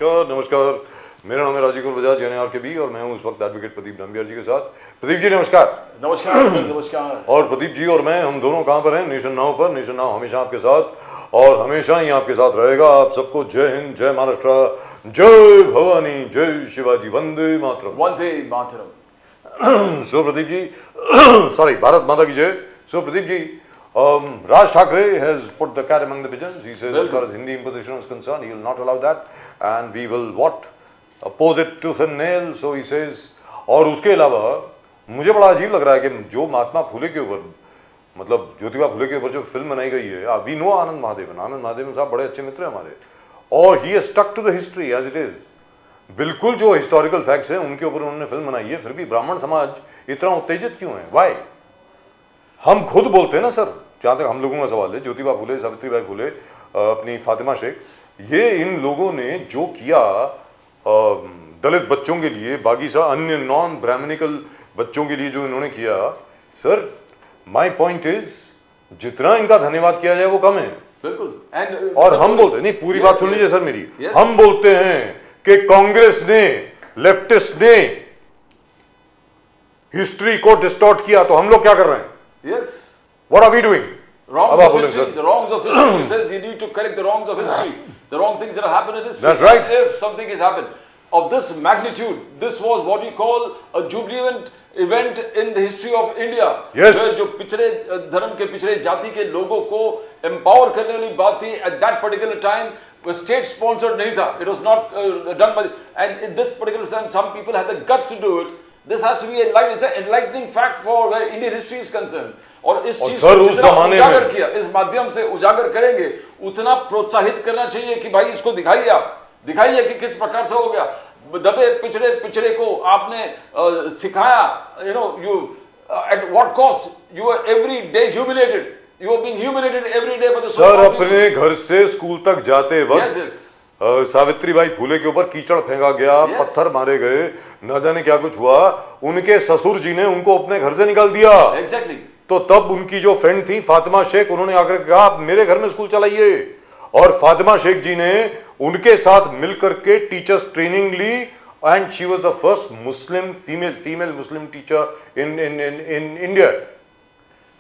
नमस्कार नमस्कार। मेरा नाम है राजीव कुमार बजाज यानी RKB और मैं हूं इस वक्त एडवोकेट प्रदीप नंबियार जी के साथ। प्रदीप जी नमस्कार। नमस्कार सर, नमस्कार। और प्रदीप जी और मैं हम दोनों कहां पर हैं? नेशन नाउ पर। नेशन नाउ हमेशा आपके साथ और हमेशा ही आपके साथ रहेगा। आप सबको जय हिंद, जय महाराष्ट्र, जय भवानी, जय शिवाजी, वंदे मातरम। वंदे मातरम। सो प्रदीप जी सॉरी, भारत माता की जय। सो Pradeep ji, Raj Thackeray has put the cat among the pigeons. He says as far as Hindi imposition is concerned, he will not allow that and we will what? Oppose it tooth and nail. So he says, और उसके अलावा मुझे बड़ा अजीब लग रहा है कि जो महात्मा फुले के ऊपर, मतलब ज्योतिबा फुले के ऊपर जो फिल्म बनाई गई है, वी नो आनंद महादेवन साहब बड़े अच्छे मित्र हैं हमारे, और he stuck to the history as it is. बिल्कुल जो हिस्टोरिकल फैक्ट्स हैं उनके ऊपर उन्होंने फिल्म बनाई है, फिर भी ब्राह्मण समाज इतना उत्तेजित क्यों है? वाई? हम खुद बोलते हैं ना सर, जहाँ तक हम लोगों का सवाल है, ज्योतिबा फुले, सावित्रीबाई फुले, अपनी फातिमा शेख, ये इन लोगों ने जो किया दलित बच्चों के लिए, बाकी सा अन्य नॉन ब्राह्मणिकल बच्चों के लिए जो इन्होंने किया, सर माय पॉइंट इज जितना इनका धन्यवाद किया जाए वो कम है। बिल्कुल। और हम बोलते नहीं, पूरी बात सुन लीजिए सर मेरी। हम बोलते हैं कि कांग्रेस ने, लेफ्टिस्ट ने हिस्ट्री को डिस्टॉर्ट किया, तो हम लोग क्या कर रहे हैं? Yes. What are we doing? Wrongs of history. The wrongs of history. He says you need to correct the wrongs of history. The wrong things that have happened in history. That's right. If something has happened of this magnitude, this was what we call a jubilant event in the history of India. Yes. जो पिछड़े धर्म के, पिछड़े जाति के लोगों को empower करने वाली बात थी at that particular time. State sponsored नहीं था. It was not done by. And in this particular time, some people had the guts to do it. This has to be enlightening. It's an enlightening fact for where Indian history is concerned. और इस चीज को जितना उजागर किया, इस माध्यम से उजागर करेंगे, उतना प्रोत्साहित करना चाहिए कि भाई इसको दिखाइए, आप दिखाइए कि किस प्रकार से हो गया। दबे पिछड़े को आपने सिखाया, you at what cost? You are every day humiliated. You are being humiliated every day by the sir अपने घर से स्कूल तक जाते वक्त सावित्रीबाई फुले के ऊपर कीचड़ फेंका गया, पत्थर मारे गए, न जाने क्या कुछ हुआ, उनके ससुर जी ने उनको अपने घर से निकाल दिया। Exactly. तो तब उनकी जो फ्रेंड थी फातिमा शेख, उन्होंने आकर कहा आप मेरे घर में स्कूल चलाइए, और फातिमा शेख जी ने उनके साथ मिलकर के टीचर्स ट्रेनिंग ली, and she was the first Muslim female Muslim teacher in India.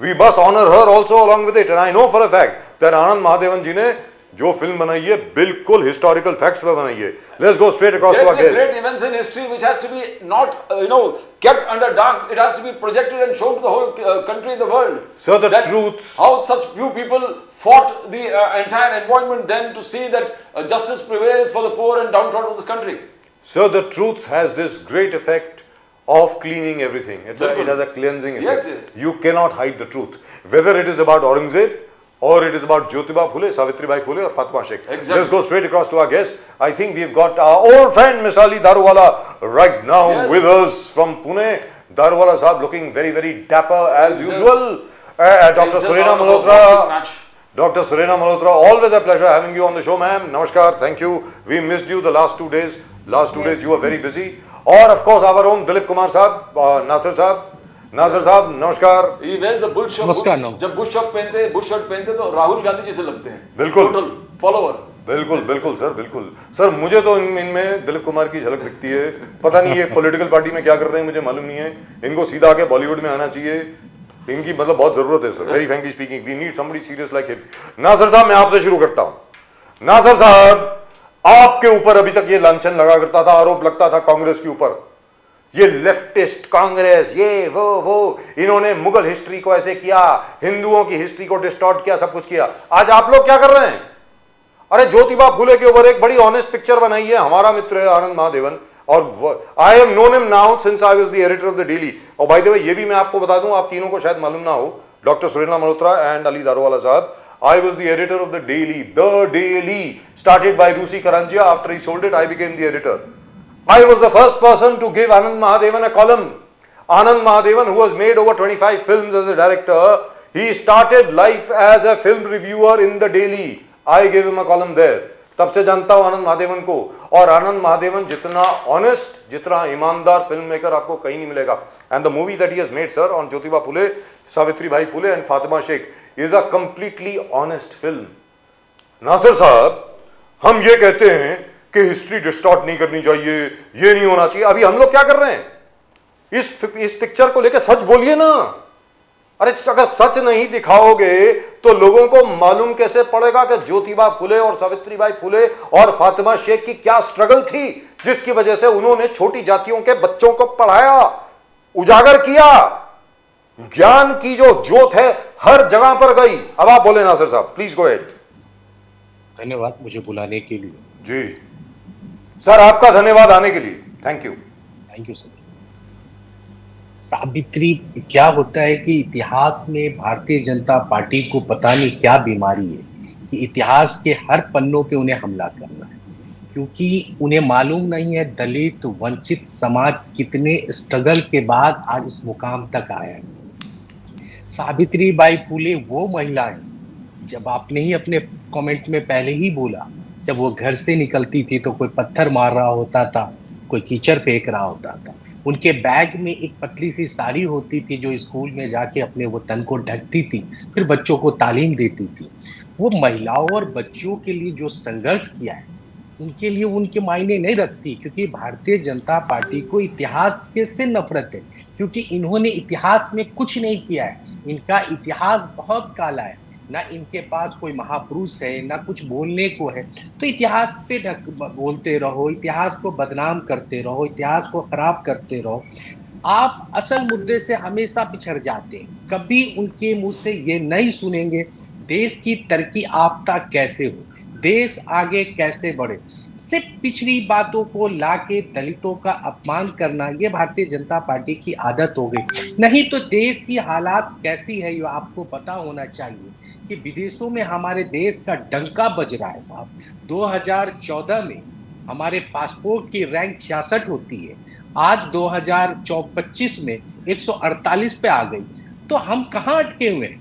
We must honour her also along with it, and I know for a fact that Anand Mahadevan ji ने जो फिल्म बनाई है बिल्कुल हिस्टोरिकल फैक्ट्स पे बनाई है। Let's go straight across to our guest. Great events in history which has to be not kept under dark. It has to be projected and shown to the whole country, the world. So the truth, how such few people fought the entire environment then to see that justice prevails for the poor and downtrodden of this country. So the truth has this great effect of cleaning everything. It has a cleansing effect. Yes. You cannot hide the truth, whether it is about Aurangzeb or it is about Jyotiba Phule, Savitribai Phule or Fatima Sheikh. Exactly. Let's go straight across to our guest. I think we've got our old friend Mr. Ali Daruwala right now with us from Pune. Daruwala sahab looking very, very dapper as usual. Dr. Surena Malhotra. Dr. Surena Malhotra, always a pleasure having you on the show, ma'am. Namaskar, thank you. We missed you the last 2 days. Last 2 days you were very busy. Or of course our own Dilip Kumar sahab, Nasir साहब नमस्कार। नमस्कार। जब Bush shirt पहनते तो राहुल गांधी जैसे लगते हैं। बिल्कुल टोटल फॉलोवर। बिल्कुल सर, बिल्कुल सर। मुझे तो इनमें दिलीप कुमार की झलक दिखती है। पता नहीं ये पॉलिटिकल पार्टी में क्या कर रहे हैं, मुझे मालूम नहीं है। इनको सीधा आके बॉलीवुड में आना चाहिए, इनकी मतलब बहुत जरूरत है sir. Very frankly speaking, we need somebody serious like him. Nasir साहब मैं आपसे शुरू करता हूं। नासिर साहब, आपके ऊपर अभी तक ये लांछन लगा करता था, आरोप लगता था कांग्रेस के ऊपर, ये लेफ्टिस्ट कांग्रेस, ये वो इन्होंने मुगल हिस्ट्री को ऐसे किया, हिंदुओं की हिस्ट्री को डिस्टॉर्ट किया, सब कुछ किया। आज आप लोग क्या कर रहे हैं? अरे ज्योतिबा फुले के ऊपर एक बड़ी ऑनेस्ट पिक्चर बनाई है, हमारा मित्र है आनंद महादेवन, और I have known him now since I was the editor of the daily. और बाय द वे ये भी मैं आपको बता दूं, आप तीनों को शायद मालूम ना हो, डॉक्टर सुरेना मल्होत्रा एंड अली दारोवाला साहब, I was the editor of the Daily. The Daily started by Rusi Karanjia. After he sold it, I became the editor. I was the first person to give Anand Mahadevan a column. Anand Mahadevan, who has made over 25 films as a director, he started life as a film reviewer in the Daily. I gave him a column there. तब से जानता हूं आनंद महादेवन को, और आनंद महादेवन जितना honest, जितना ईमानदार film maker आपको कहीं नहीं मिलेगा। And the movie that he has made sir on Jyotiba Phule, Savitribai Phule and Fatima Shaikh is a completely honest film. Nasir साहब, हम ये कहते हैं कि हिस्ट्री डिस्टॉर्ट नहीं करनी चाहिए, ये नहीं होना चाहिए। अभी हम लोग क्या कर रहे हैं, इस पिक्चर को लेकर सच बोलिए ना। अरे अगर सच नहीं दिखाओगे तो लोगों को मालूम कैसे पड़ेगा कि ज्योतिबा फुले और सावित्रीबाई फुले और फातिमा शेख की क्या स्ट्रगल थी, जिसकी वजह से उन्होंने छोटी जातियों के बच्चों को पढ़ाया, उजागर किया। ज्ञान की जो ज्योत है हर जगह पर गई। अब आप बोले नासिर साहब, प्लीज गो अहेड। धन्यवाद मुझे बुलाने के लिए। जी सर, आपका धन्यवाद आने के लिए, thank you. Thank you sir. Savitri, क्या होता है कि इतिहास में भारतीय जनता पार्टी को पता नहीं क्या बीमारी है कि इतिहास के हर पन्नों पे उन्हें हमला करना है, क्योंकि उन्हें मालूम नहीं है दलित वंचित समाज कितने स्ट्रगल के बाद आज इस मुकाम तक आया है। सावित्रीबाई फुले वो महिला है, जब आपने ही अपने कमेंट में पहले ही बोला, जब वो घर से निकलती थी तो कोई पत्थर मार रहा होता था, कोई कीचड़ फेंक रहा होता था। उनके बैग में एक पतली सी साड़ी होती थी जो स्कूल में जाके अपने वो तन को ढकती थी, फिर बच्चों को तालीम देती थी। वो महिलाओं और बच्चियों के लिए जो संघर्ष किया है उनके लिए उनके मायने नहीं रखती, क्योंकि भारतीय जनता पार्टी को इतिहास के से नफरत है, क्योंकि इन्होंने इतिहास में कुछ नहीं किया है। इनका इतिहास बहुत काला है, ना इनके पास कोई महापुरुष है, ना कुछ बोलने को है। तो इतिहास पे बोलते रहो, इतिहास को बदनाम करते रहो, इतिहास को खराब करते रहो। आप असल मुद्दे से हमेशा पिछड़ जाते हैं। कभी उनके मुंह से ये नहीं सुनेंगे देश की तरक्की याफ्ता कैसे हो, देश आगे कैसे बढ़े। सिर्फ पिछड़ी बातों को लाके दलितों का अपमान करना, ये भारतीय जनता पार्टी की आदत हो गई। नहीं तो देश की हालात कैसी है ये आपको पता होना चाहिए कि विदेशों में हमारे देश का डंका बज रहा है साहब। 2014 में हमारे पासपोर्ट की रैंक 66 होती है, आज 2025 में 148 पे आ गई। तो हम कहाँ अटके हुए हैं?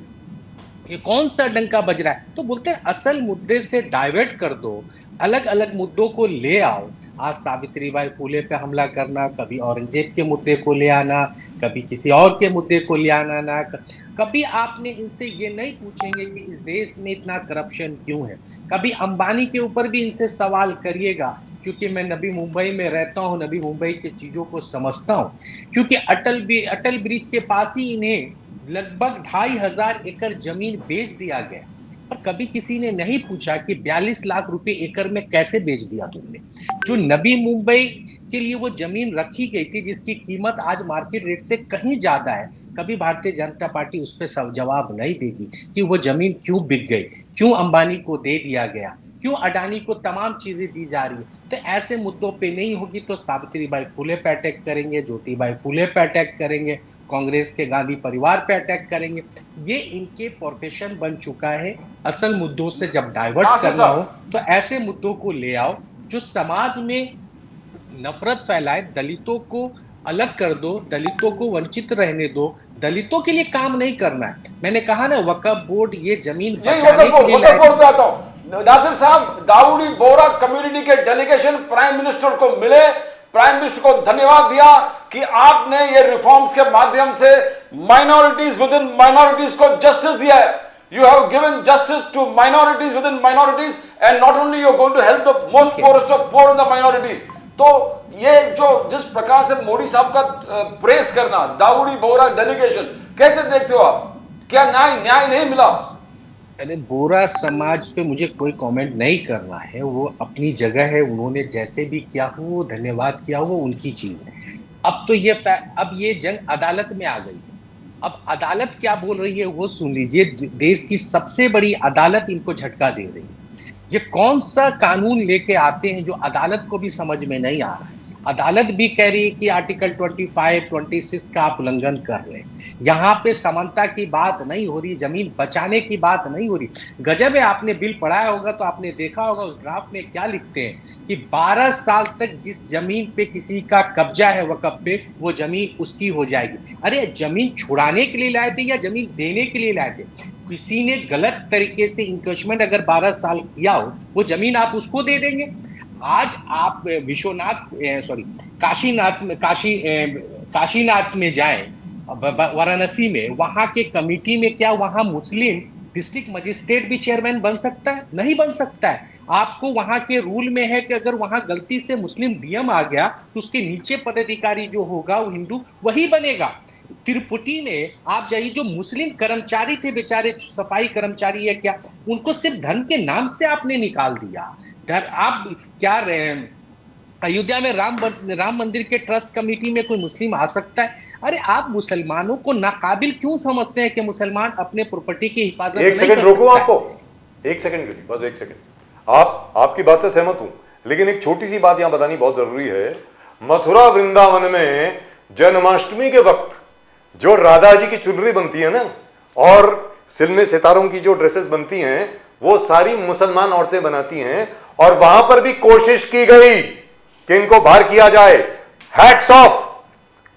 ये कौन सा डंका बज रहा है? तो बोलते हैं असल मुद्दे से डाइवर्ट कर दो, अलग अलग मुद्दों को ले आओ। आज सावित्रीबाई फुले पे हमला करना, कभी औरंगजेब के मुद्दे को ले आना, कभी किसी और के मुद्दे को ले आना ना। कभी आपने इनसे ये नहीं पूछेंगे कि इस देश में इतना करप्शन क्यों है। कभी अंबानी के ऊपर भी इनसे सवाल करिएगा, क्योंकि मैं नबी मुंबई में रहता हूँ, नबी मुंबई की चीज़ों को समझता हूँ। क्योंकि अटल ब्रिज के पास ही इन्हें लगभग 2500 एकड़ जमीन बेच दिया गया, पर कभी किसी ने नहीं पूछा कि 42 लाख रुपए एकड़ में कैसे बेच दिया तुमने। जो नबी मुंबई के लिए वो जमीन रखी गई थी, जिसकी कीमत आज मार्केट रेट से कहीं ज्यादा है, कभी भारतीय जनता पार्टी उस पर सब जवाब नहीं देगी कि वो जमीन क्यों बिक गई, क्यों अंबानी को दे दिया गया, क्यों अडानी को तमाम चीजें दी जा रही है। तो ऐसे मुद्दों पे नहीं होगी तो सावित्रीबाई फुले पे अटैक करेंगे, ज्योतिबाई फुले पे अटैक करेंगे, कांग्रेस के गांधी परिवार पे अटैक करेंगे। ये इनके प्रोफेशन बन चुका है। असल मुद्दों से जब डाइवर्ट करना हो तो ऐसे मुद्दों को ले आओ जो समाज में नफरत फैलाए। दलितों को अलग कर दो, दलितों को वंचित रहने दो, दलितों के लिए काम नहीं करना है। मैंने कहा ना, वक्फ बोर्ड ये जमीन बचाने के लिए वक्फ बोर्ड पे आता हूं। नासिर साहब, दाऊदी बोहरा कम्युनिटी के डेलीगेशन प्राइम मिनिस्टर को मिले, प्राइम मिनिस्टर को धन्यवाद दिया कि आपने ये रिफॉर्म्स के माध्यम से माइनॉरिटीज विद इन माइनॉरिटीज को जस्टिस दिया है। You have given justice to minorities within minorities, and not only you're going to help the most poorest of poor in the minorities. तो ये जो जिस प्रकार से मोदी साहब का प्रेस करना, दाऊदी बोहरा डेलीगेशन, कैसे देखते हो आप? क्या न्याय नहीं मिला? अरे, बोहरा समाज पे मुझे कोई कमेंट नहीं करना है, वो अपनी जगह है, उन्होंने जैसे भी किया हो, वो धन्यवाद किया हो, उनकी चीज है। अब ये जंग अदालत में आ गई। अब अदालत क्या बोल रही है वो सुन लीजिए। देश की सबसे बड़ी अदालत इनको झटका दे रही है। ये कौन सा कानून लेके आते हैं जो अदालत को भी समझ में नहीं आ रहा है। अदालत भी कह रही है कि आर्टिकल 25, 26 का आप उल्लंघन कर रहे हैं। यहाँ पे समानता की बात नहीं हो रही, जमीन बचाने की बात नहीं हो रही। गजब है, आपने बिल पढ़ाया होगा तो आपने देखा होगा उस ड्राफ्ट में क्या लिखते हैं कि 12 साल तक जिस जमीन पे किसी का कब्जा है वक्फ पे, वो जमीन उसकी हो जाएगी। अरे, जमीन छुड़ाने के लिए लाए थे या जमीन देने के लिए लाए थे? किसी ने गलत तरीके से इंक्रोचमेंट अगर 12 साल किया हो, वो जमीन आप उसको दे देंगे। आज आप काशीनाथ में जाएं, वाराणसी में, वहां के कमेटी में क्या वहां मुस्लिम डिस्ट्रिक्ट मजिस्ट्रेट भी चेयरमैन बन सकता है? नहीं बन सकता है। आपको वहां के रूल में है कि अगर वहां गलती से मुस्लिम डीएम आ गया तो उसके नीचे पदाधिकारी जो होगा वो हिंदू वही बनेगा। तिरुपति ने आप जाइए, जो मुस्लिम कर्मचारी थे बेचारे, सफाई कर्मचारी है क्या, उनको सिर्फ धर्म के नाम से आपने निकाल दिया। आप क्या रहे हैं, अयोध्या में राम मंदिर के ट्रस्ट कमेटी में कोई मुस्लिम आ सकता है? अरे आप मुसलमानों को नाकाबिल क्यों समझते हैं कि मुसलमान अपने प्रॉपर्टी की हिफाजत एक नहीं सेकंड कर रोकूं सकता आपको, है? एक सेकंड के लिए, बस एक सेकंड। आपकी बात से सहमत हूं, लेकिन एक छोटी सी बात यहां बतानी बहुत जरूरी है। मथुरा वृंदावन में जन्माष्टमी के वक्त जो राधा जी की चुनरी बनती है ना, और सिलमे सितारों की जो ड्रेसेस बनती हैं, वो सारी मुसलमान औरतें बनाती हैं, और वहां पर भी कोशिश की गई कि इनको बाहर किया जाए। Hats off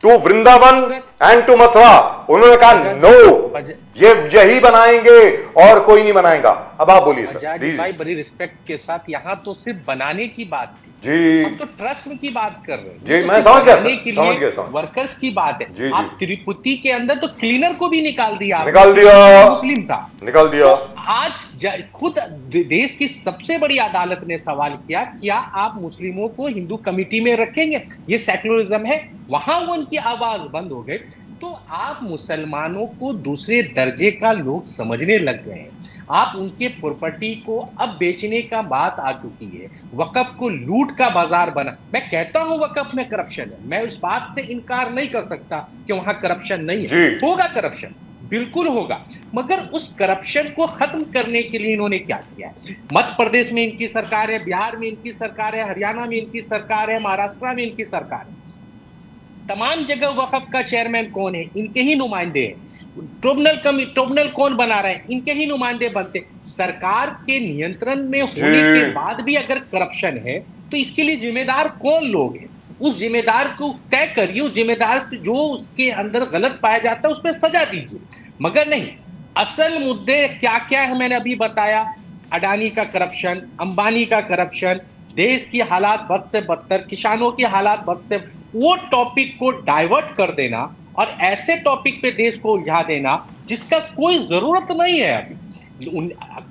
to Vrindavan and to Mathura. उन्होंने कहा नो, ये यही बनाएंगे और कोई नहीं बनाएगा। अब आप बोलिए सर। आजाद भाई, बड़ी रिस्पेक्ट के साथ, यहाँ तो सिर्फ बनाने की बात थी जी, हम तो ट्रस्ट की बात कर रहे हैं जी, तो मैं सिर्फ समझ गया बनाने सर, के समझ लिए गया, समझ। वर्कर्स की बात है। जी, आप जी। तिरुपति के अंदर तो क्लीनर को भी निकाल दिया आपने, निकाल दिया, मुस्लिम था, निकाल दिया। आज खुद देश की सबसे बड़ी अदालत ने सवाल किया, क्या आप मुस्लिमों को हिंदू कमिटी में रखेंगे? ये सेक्युलरिज्म है। वहां उनकी आवाज बंद हो गई। तो आप मुसलमानों को दूसरे दर्जे का लोग समझने लग गए हैं। आप उनके प्रॉपर्टी को अब बेचने का बात आ चुकी है। वक्फ को लूट का बाजार बना। मैं कहता हूं वक्फ में करप्शन है, मैं उस बात से इनकार नहीं कर सकता कि वहां करप्शन नहीं है, होगा करप्शन, बिल्कुल होगा, मगर उस करप्शन को खत्म करने के लिए इन्होंने क्या किया है? मध्य प्रदेश में इनकी सरकार है, बिहार में इनकी सरकार है, हरियाणा में इनकी सरकार है, महाराष्ट्र में इनकी सरकार है। तमाम जगह वक्फ का चेयरमैन कौन है? इनके ही नुमाइंदे हैं। ट्रिब्यूनल कौन बना रहा है? इनके ही नुमाइंदे बनते। सरकार के नियंत्रण में होने के बाद भी अगर करप्शन है तो इसके लिए जिम्मेदार कौन लोग हैं? उस जिम्मेदार को तय करिए, उस जिम्मेदार जो उसके अंदर गलत पाया जाता है उस पर सजा दीजिए, मगर नहीं। असल मुद्दे क्या क्या है मैंने अभी बताया। अडानी का करप्शन, अंबानी का करप्शन, देश की हालात बद से बदतर, किसानों की हालात बद से, वो टॉपिक को डाइवर्ट कर देना और ऐसे टॉपिक पे देश को उलझा देना जिसका कोई जरूरत नहीं है। अभी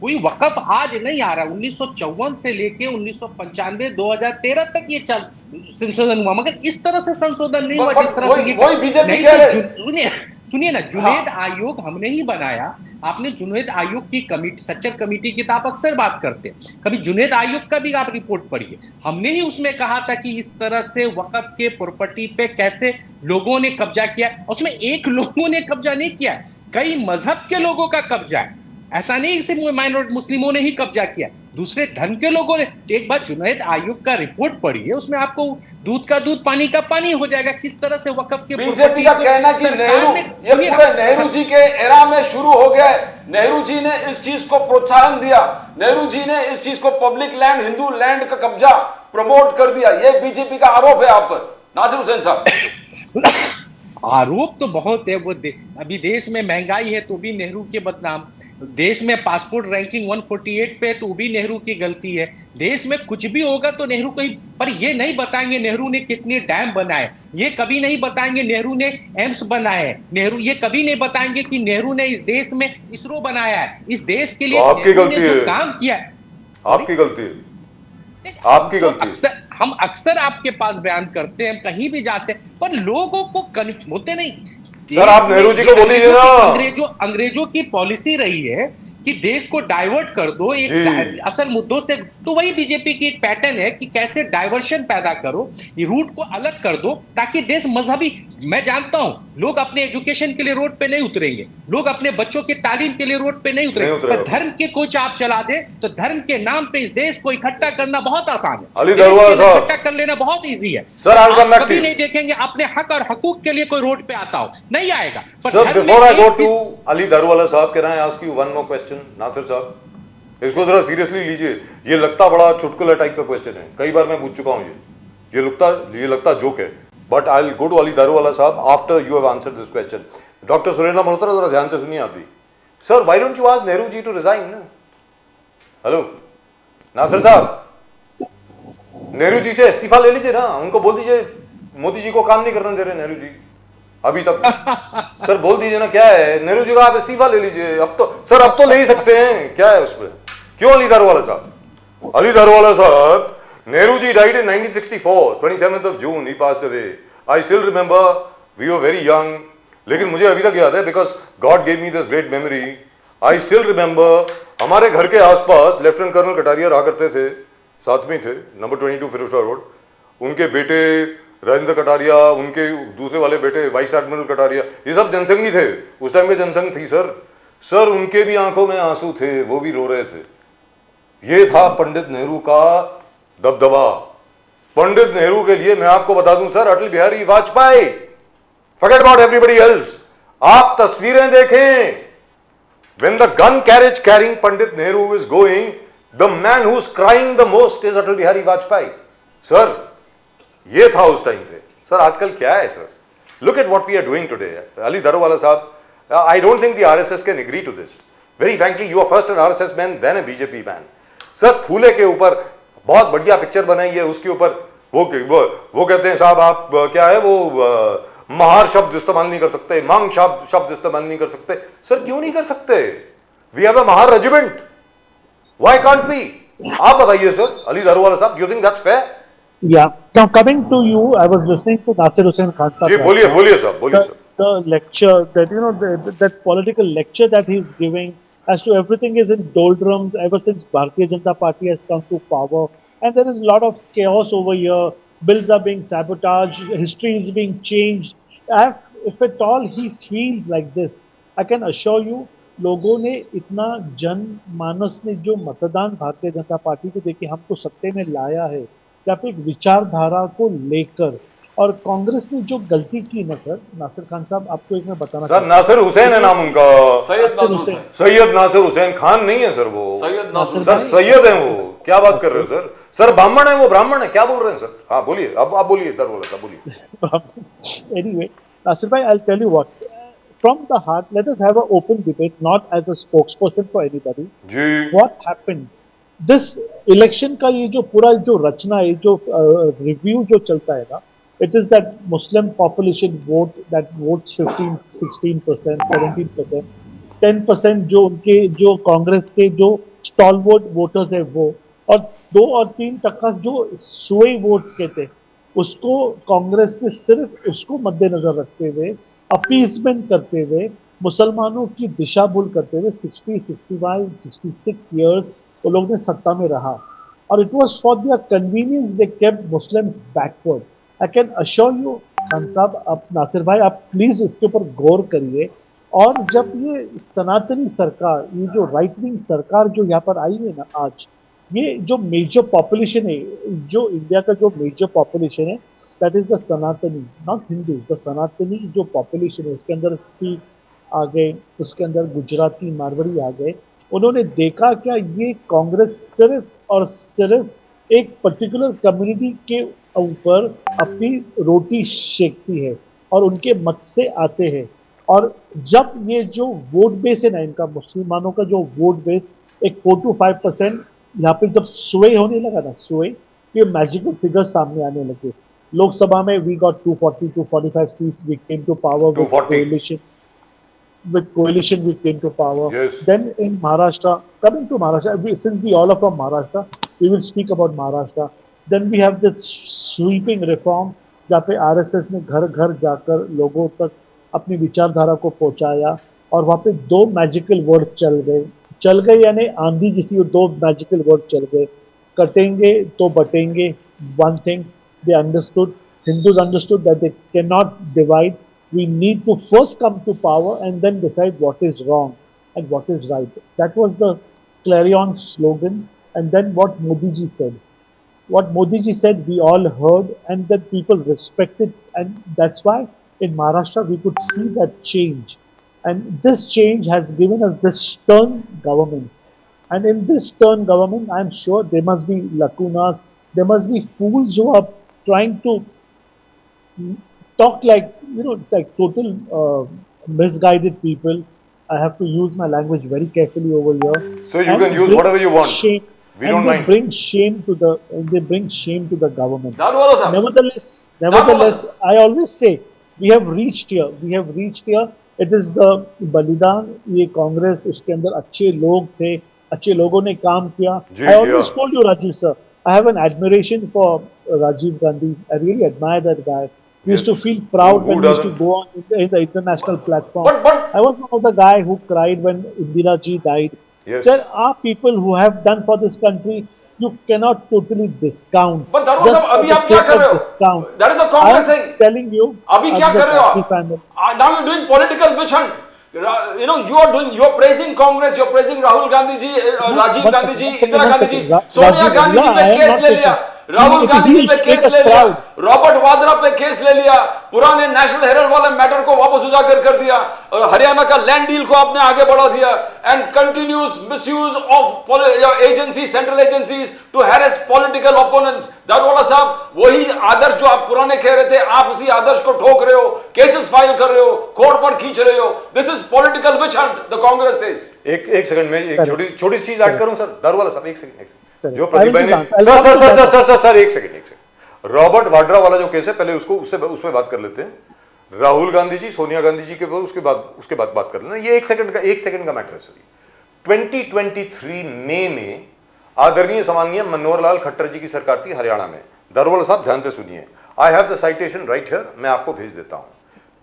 कोई वक्फ आज नहीं आ रहा, 1954 से लेके 1995 2013 तक ये चल संशोधन हुआ, मगर इस तरह से संशोधन नहीं हुआ जिस तरह से वही बीजेपी नहीं। तो सुनिए ना, जुनैद आयोग हमने ही बनाया। आपने जुनैद आयोग की कमिटी, सच्चर कमेटी की तो आप अक्सर बात करते हैं, कभी जुनैद आयोग का भी आप रिपोर्ट पढ़िए। हमने ही उसमें कहा था कि इस तरह से वक्फ के प्रॉपर्टी पे कैसे लोगों ने कब्जा किया। उसमें एक लोगों ने कब्जा नहीं किया, कई मजहब के लोगों का कब्जा है। ऐसा नहीं सिर्फ माइनॉरिटी मुस्लिमों ने ही कब्जा किया, दूसरे धर्म के लोगों ने। एक बार जुनैद आयोग का रिपोर्ट पढ़िए, उसमें आपको दूध का दूध पानी का पानी हो जाएगा किस तरह से वक्फ के। बीजेपी का कहना कि नेहरू, ये पूरे नेहरू जी के एरा में शुरू हो गया है। नेहरू जी ने इस चीज को प्रोत्साहन दिया, नेहरू जी ने इस चीज को पब्लिक लैंड, हिंदू लैंड का कब्जा प्रमोट कर दिया। ये बीजेपी का आरोप है आप पर, नासिर हुसैन साहब। आरोप तो बहुत है। वो अभी देश में महंगाई है तो भी नेहरू के बदनाम, देश में पासपोर्ट रैंकिंग 148 पे तो भी नेहरू की गलती है। देश में कुछ भी होगा तो नेहरू को ही, पर ये नहीं बताएंगे नेहरू ने कितने डैम बनाए, ये कभी नहीं बताएंगे नेहरू ने एम्स बनाए, नेहरू ये कभी नहीं बताएंगे कि नेहरू ने इस देश में इसरो बनाया है। इस देश के लिए आपकी गलती है, जो काम किया है आपकी गलती है, आपकी गलती है। हम अक्सर आपके पास बयान करते हैं, कहीं भी जाते हैं, पर लोगों को होते नहीं। सर आप नेहरू जी को बोलिए ना। अंग्रेजों की पॉलिसी रही है कि देश को डाइवर्ट कर दो एक असल मुद्दों से। तो वही बीजेपी की एक पैटर्न है कि कैसे डाइवर्शन पैदा करो, ये रूट को अलग कर दो ताकि देश मजहबी। मैं जानता हूं लोग अपने एजुकेशन के लिए रोड पे नहीं उतरेंगे, लोग अपने बच्चों की तालीम के लिए रोड पे नहीं उतरेंगे, पर धर्म के कोच आप चला दे तो धर्म के नाम पे इस देश को इकट्ठा करना बहुत आसान है, इकट्ठा कर लेना बहुत ईजी है। सर आप कभी नहीं देखेंगे अपने हक और हकूक के लिए कोई रोड पे आता हो, नहीं आएगा। Sir before I go to Ali Daruwala साहब, can I ask you one more question? Nasir साहब इसको जरा सीरियसली लीजिए, ये लगता बड़ा चुटकुला टाइप का क्वेश्चन है, कई बार मैं पूछ चुका हूं। ये लगता जोक है, but I will go to Ali Daruwala साहब after you have answered this question. Doctor Surendra Malhotra जरा ध्यान से सुनिए आप भी। Sir why don't you ask Nehru ji to resign ना? हेलो नासिर साहब, नेहरू जी से इस्तीफा ले लीजिए ना, उनको बोल दीजिए मोदी जी को काम नहीं करने दे रहे नेहरू जी। अभी तक। सर बोल दीजिए ना क्या है, नेहरू जी का आप इस्तीफा ले लीजिए अब तो। सर अब तो ले ही सकते हैं, क्या है उस पर? क्यों अली दारूवाला साहब? अली दारूवाला साहब, नेहरू जी died in 1964, 27th of June he passed away. I still remember, we were very young. लेकिन मुझे अभी तक याद है, because God gave me this great memory. I still remember, हमारे घर के आसपास लेफ्टिनेंट कर्नल कटारिया रहा करते थे, साथ में थे, नंबर 22 फिरोजशाह रोड। उनके बेटे राजेंद्र कटारिया, उनके दूसरे वाले बेटे वाइस एडमिरल कटारिया, ये सब जनसंघी थे, उस टाइम के जनसंघ थी सर। सर उनके भी आंखों में आंसू थे, वो भी रो रहे थे। ये था पंडित नेहरू का दबदबा। पंडित नेहरू के लिए मैं आपको बता दूं sir, Atal Bihari Vajpayee, forget about everybody else. आप तस्वीरें देखें, when the gun carriage carrying Pandit Nehru is going, the man who's crying the most is Atal Bihari Vajpayee. Sir ये था उस टाइम पे। सर आजकल क्या है sir? Look at what we are doing today. Ali Daruwala साहब, I don't think the RSS can agree to this. Very frankly, you are first an RSS man, then a BJP man. Sir फूले के ऊपर बहुत बढ़िया picture बनाई है, उसके ऊपर वो कहते हैं साहब आप क्या है वो महार शब्द इस्तेमाल नहीं कर सकते, मांग शब्द इस्तेमाल नहीं कर सकते। सर क्यों नहीं कर सकते? We have a Mahar regiment, why can't we? आप बताइए सर, अली दारूवाला साहब, do you think that's fair? Yeah. Now coming to you, I was listening to Nasir Hussain Khan sir. जी बोलिए साहब, बोलिए sir. The lecture that that political lecture that he's giving as to everything is in doldrums ever since Bharatiya Janata Party has come to power, and there is a lot of chaos over here. Bills are being sabotaged, history is being changed. If at all he feels like this, I can assure you, लोगों ने इतना जनमानस ने जो मतदान Bharatiya Janata party को देके हमको सत्ते में लाया है, या फिर विचारधारा को लेकर, और कांग्रेस ने जो गलती की ना सर, नासिर खान साहब आपको एक मैं बताना सर, नासिर हुसैन है नाम उनका, सैयद नासिर हुसैन, सैयद नासिर हुसैन खान नहीं है सर, वो सैयद नासिर सर सैयद है वो। क्या बात कर रहे हो सर? सर ब्राह्मण है वो, ब्राह्मण है, क्या बोल रहे हैं सर? हाँ बोलिए, अब आप बोलिए, दारूवाला साहब बोलिए। Anyway, Nasir bhai, I'll tell you what. From the heart, let us have an open debate, not as a spokesperson for anybody. Ji What happened? This election का ये जो पूरा जो रचना है, जो review जो चलता है ना, it is that Muslim population vote that votes 15, 16%, 17%, 10% जो उनके जो कांग्रेस के जो stalwart voters है वो, और 2 और 3% जो sway votes कहते, उसको कांग्रेस ने सिर्फ उसको मद्देनजर रखते हुए, अपीजमेंट करते हुए, मुसलमानों की दिशा भूल करते हुए 60, 65, 66 years वो लोग ने सत्ता में रहा, और it was for their convenience they kept Muslims backward. I can assure you Khan साहब, आप नासिर भाई, आप प्लीज इसके ऊपर गौर करिए। और जब ये सनातनी सरकार, ये जो राइट विंग सरकार जो यहाँ पर आई है ना आज, ये जो मेजर पॉपुलेशन है, जो इंडिया का जो मेजर पॉपुलेशन है, दैट इज द सनातनी, नॉट हिंदू, द सनातनी जो पॉपुलेशन है, उसके अंदर सिख आ गए, उसके अंदर गुजराती मारवाड़ी आ गए। उन्होंने देखा क्या ये कांग्रेस सिर्फ और सिर्फ एक पर्टिकुलर कम्युनिटी के ऊपर अपनी रोटी सेकती है और उनके मत से आते हैं। और जब ये जो वोट बेस है ना इनका, मुसलमानों का जो वोट बेस एक 4 to 5% यहाँ पे जब स्वे होने लगा ना, स्वे, ये मैजिकल फिगर सामने आने लगे। लोकसभा में we got 240 to 45 seats, we came to power with coalition. With coalition we came to power. Yes. Then in Maharashtra, coming to Maharashtra, since we all are from Maharashtra, we will speak about Maharashtra. Then we have this sweeping reform, जहाँ पे RSS ने घर घर जाकर लोगों तक अपनी विचारधारा को पहुंचाया, और वहाँ पे 2 मैजिकल वर्ड चल गए यानी आंधी जिसी, 2 मैजिकल वर्ड चल गए, कटेंगे तो बटेंगे। One thing they understood, Hindus understood that they cannot divide. We need to first come to power and then decide what is wrong and what is right. That was the clarion slogan. And then what Modi ji said. What Modi ji said, we all heard, and that people respected. And that's why in Maharashtra we could see that change. And this change has given us this stern government. And in this stern government, I'm sure there must be lacunas, there must be fools who are trying to talk like, like total misguided people. I have to use my language very carefully over here. So you can use whatever you want. Shame, We don't mind. Bring shame to the government. Daruwala sahab. Nevertheless, I always say, we have reached here it is the बलिदान, ये कांग्रेस, उसके अंदर अच्छे लोग थे, अच्छे लोगों ने काम किया। जी, I always yeah. Told you Rajiv sir, I have an admiration for Rajiv Gandhi. I really admire that guy. We used Yes. to feel proud Who when we used to doesn't? go on in the international platform. But I was one of the guy who cried when Indira ji died. Yes. There are people who have done for this country. You cannot totally discount. But Darul just साहब, for अभी the आप क्या sake कर of रहे हो? discount. That is the I Congress am saying. telling you. अभी as क्या the कर रहे हो Gandhi आप? family. Now you're doing political witch hunt. You're praising Congress, you're praising Rahul Gandhi ji, Rajiv Gandhi ji, Indira Gandhi ji, Sonia Gandhi ji पे case ले लिया, राहुल गांधी जी पे केस ले लिया, रॉबर्ट वाड्रा पे केस ले लिया, पुराने नेशनल हेराल्ड वाले मैटर को वापस उजागर कर दिया, और हरियाणा का लैंड डील को आपने आगे बढ़ा दिया, and continues misuse of agency, central agencies to harass political opponents. Daruwala साहब, वही आदर्श जो आप पुराने कह रहे थे, आप उसी आदर्श को ठोक रहे हो, केसेस फाइल कर रहे हो, कोर्ट पर खींच रहे हो। This is political witch hunt, the Congress is. एक सेकंड में एक छोटी चीज ऐड करूं सर, दारूवाला साहब, एक सेकंड। जो I प्रतिभा will ने just answer. सर एक सेकंड, रॉबर्ट वाड्रा वाला जो केस है, पहले उसको उसमें बात कर लेते हैं। राहुल गांधी जी, सोनिया गांधी जी के बाद उसके बाद बात कर लेना। ये एक सेकंड का मैटर है सर। 2023 मई में आदरणीय सम्माननीय मनोहर लाल खट्टर जी की सरकार थी हरियाणा में। दारूवाला साहब ध्यान से सुनिए, I have the citation right here, मैं आपको भेज देता हूं।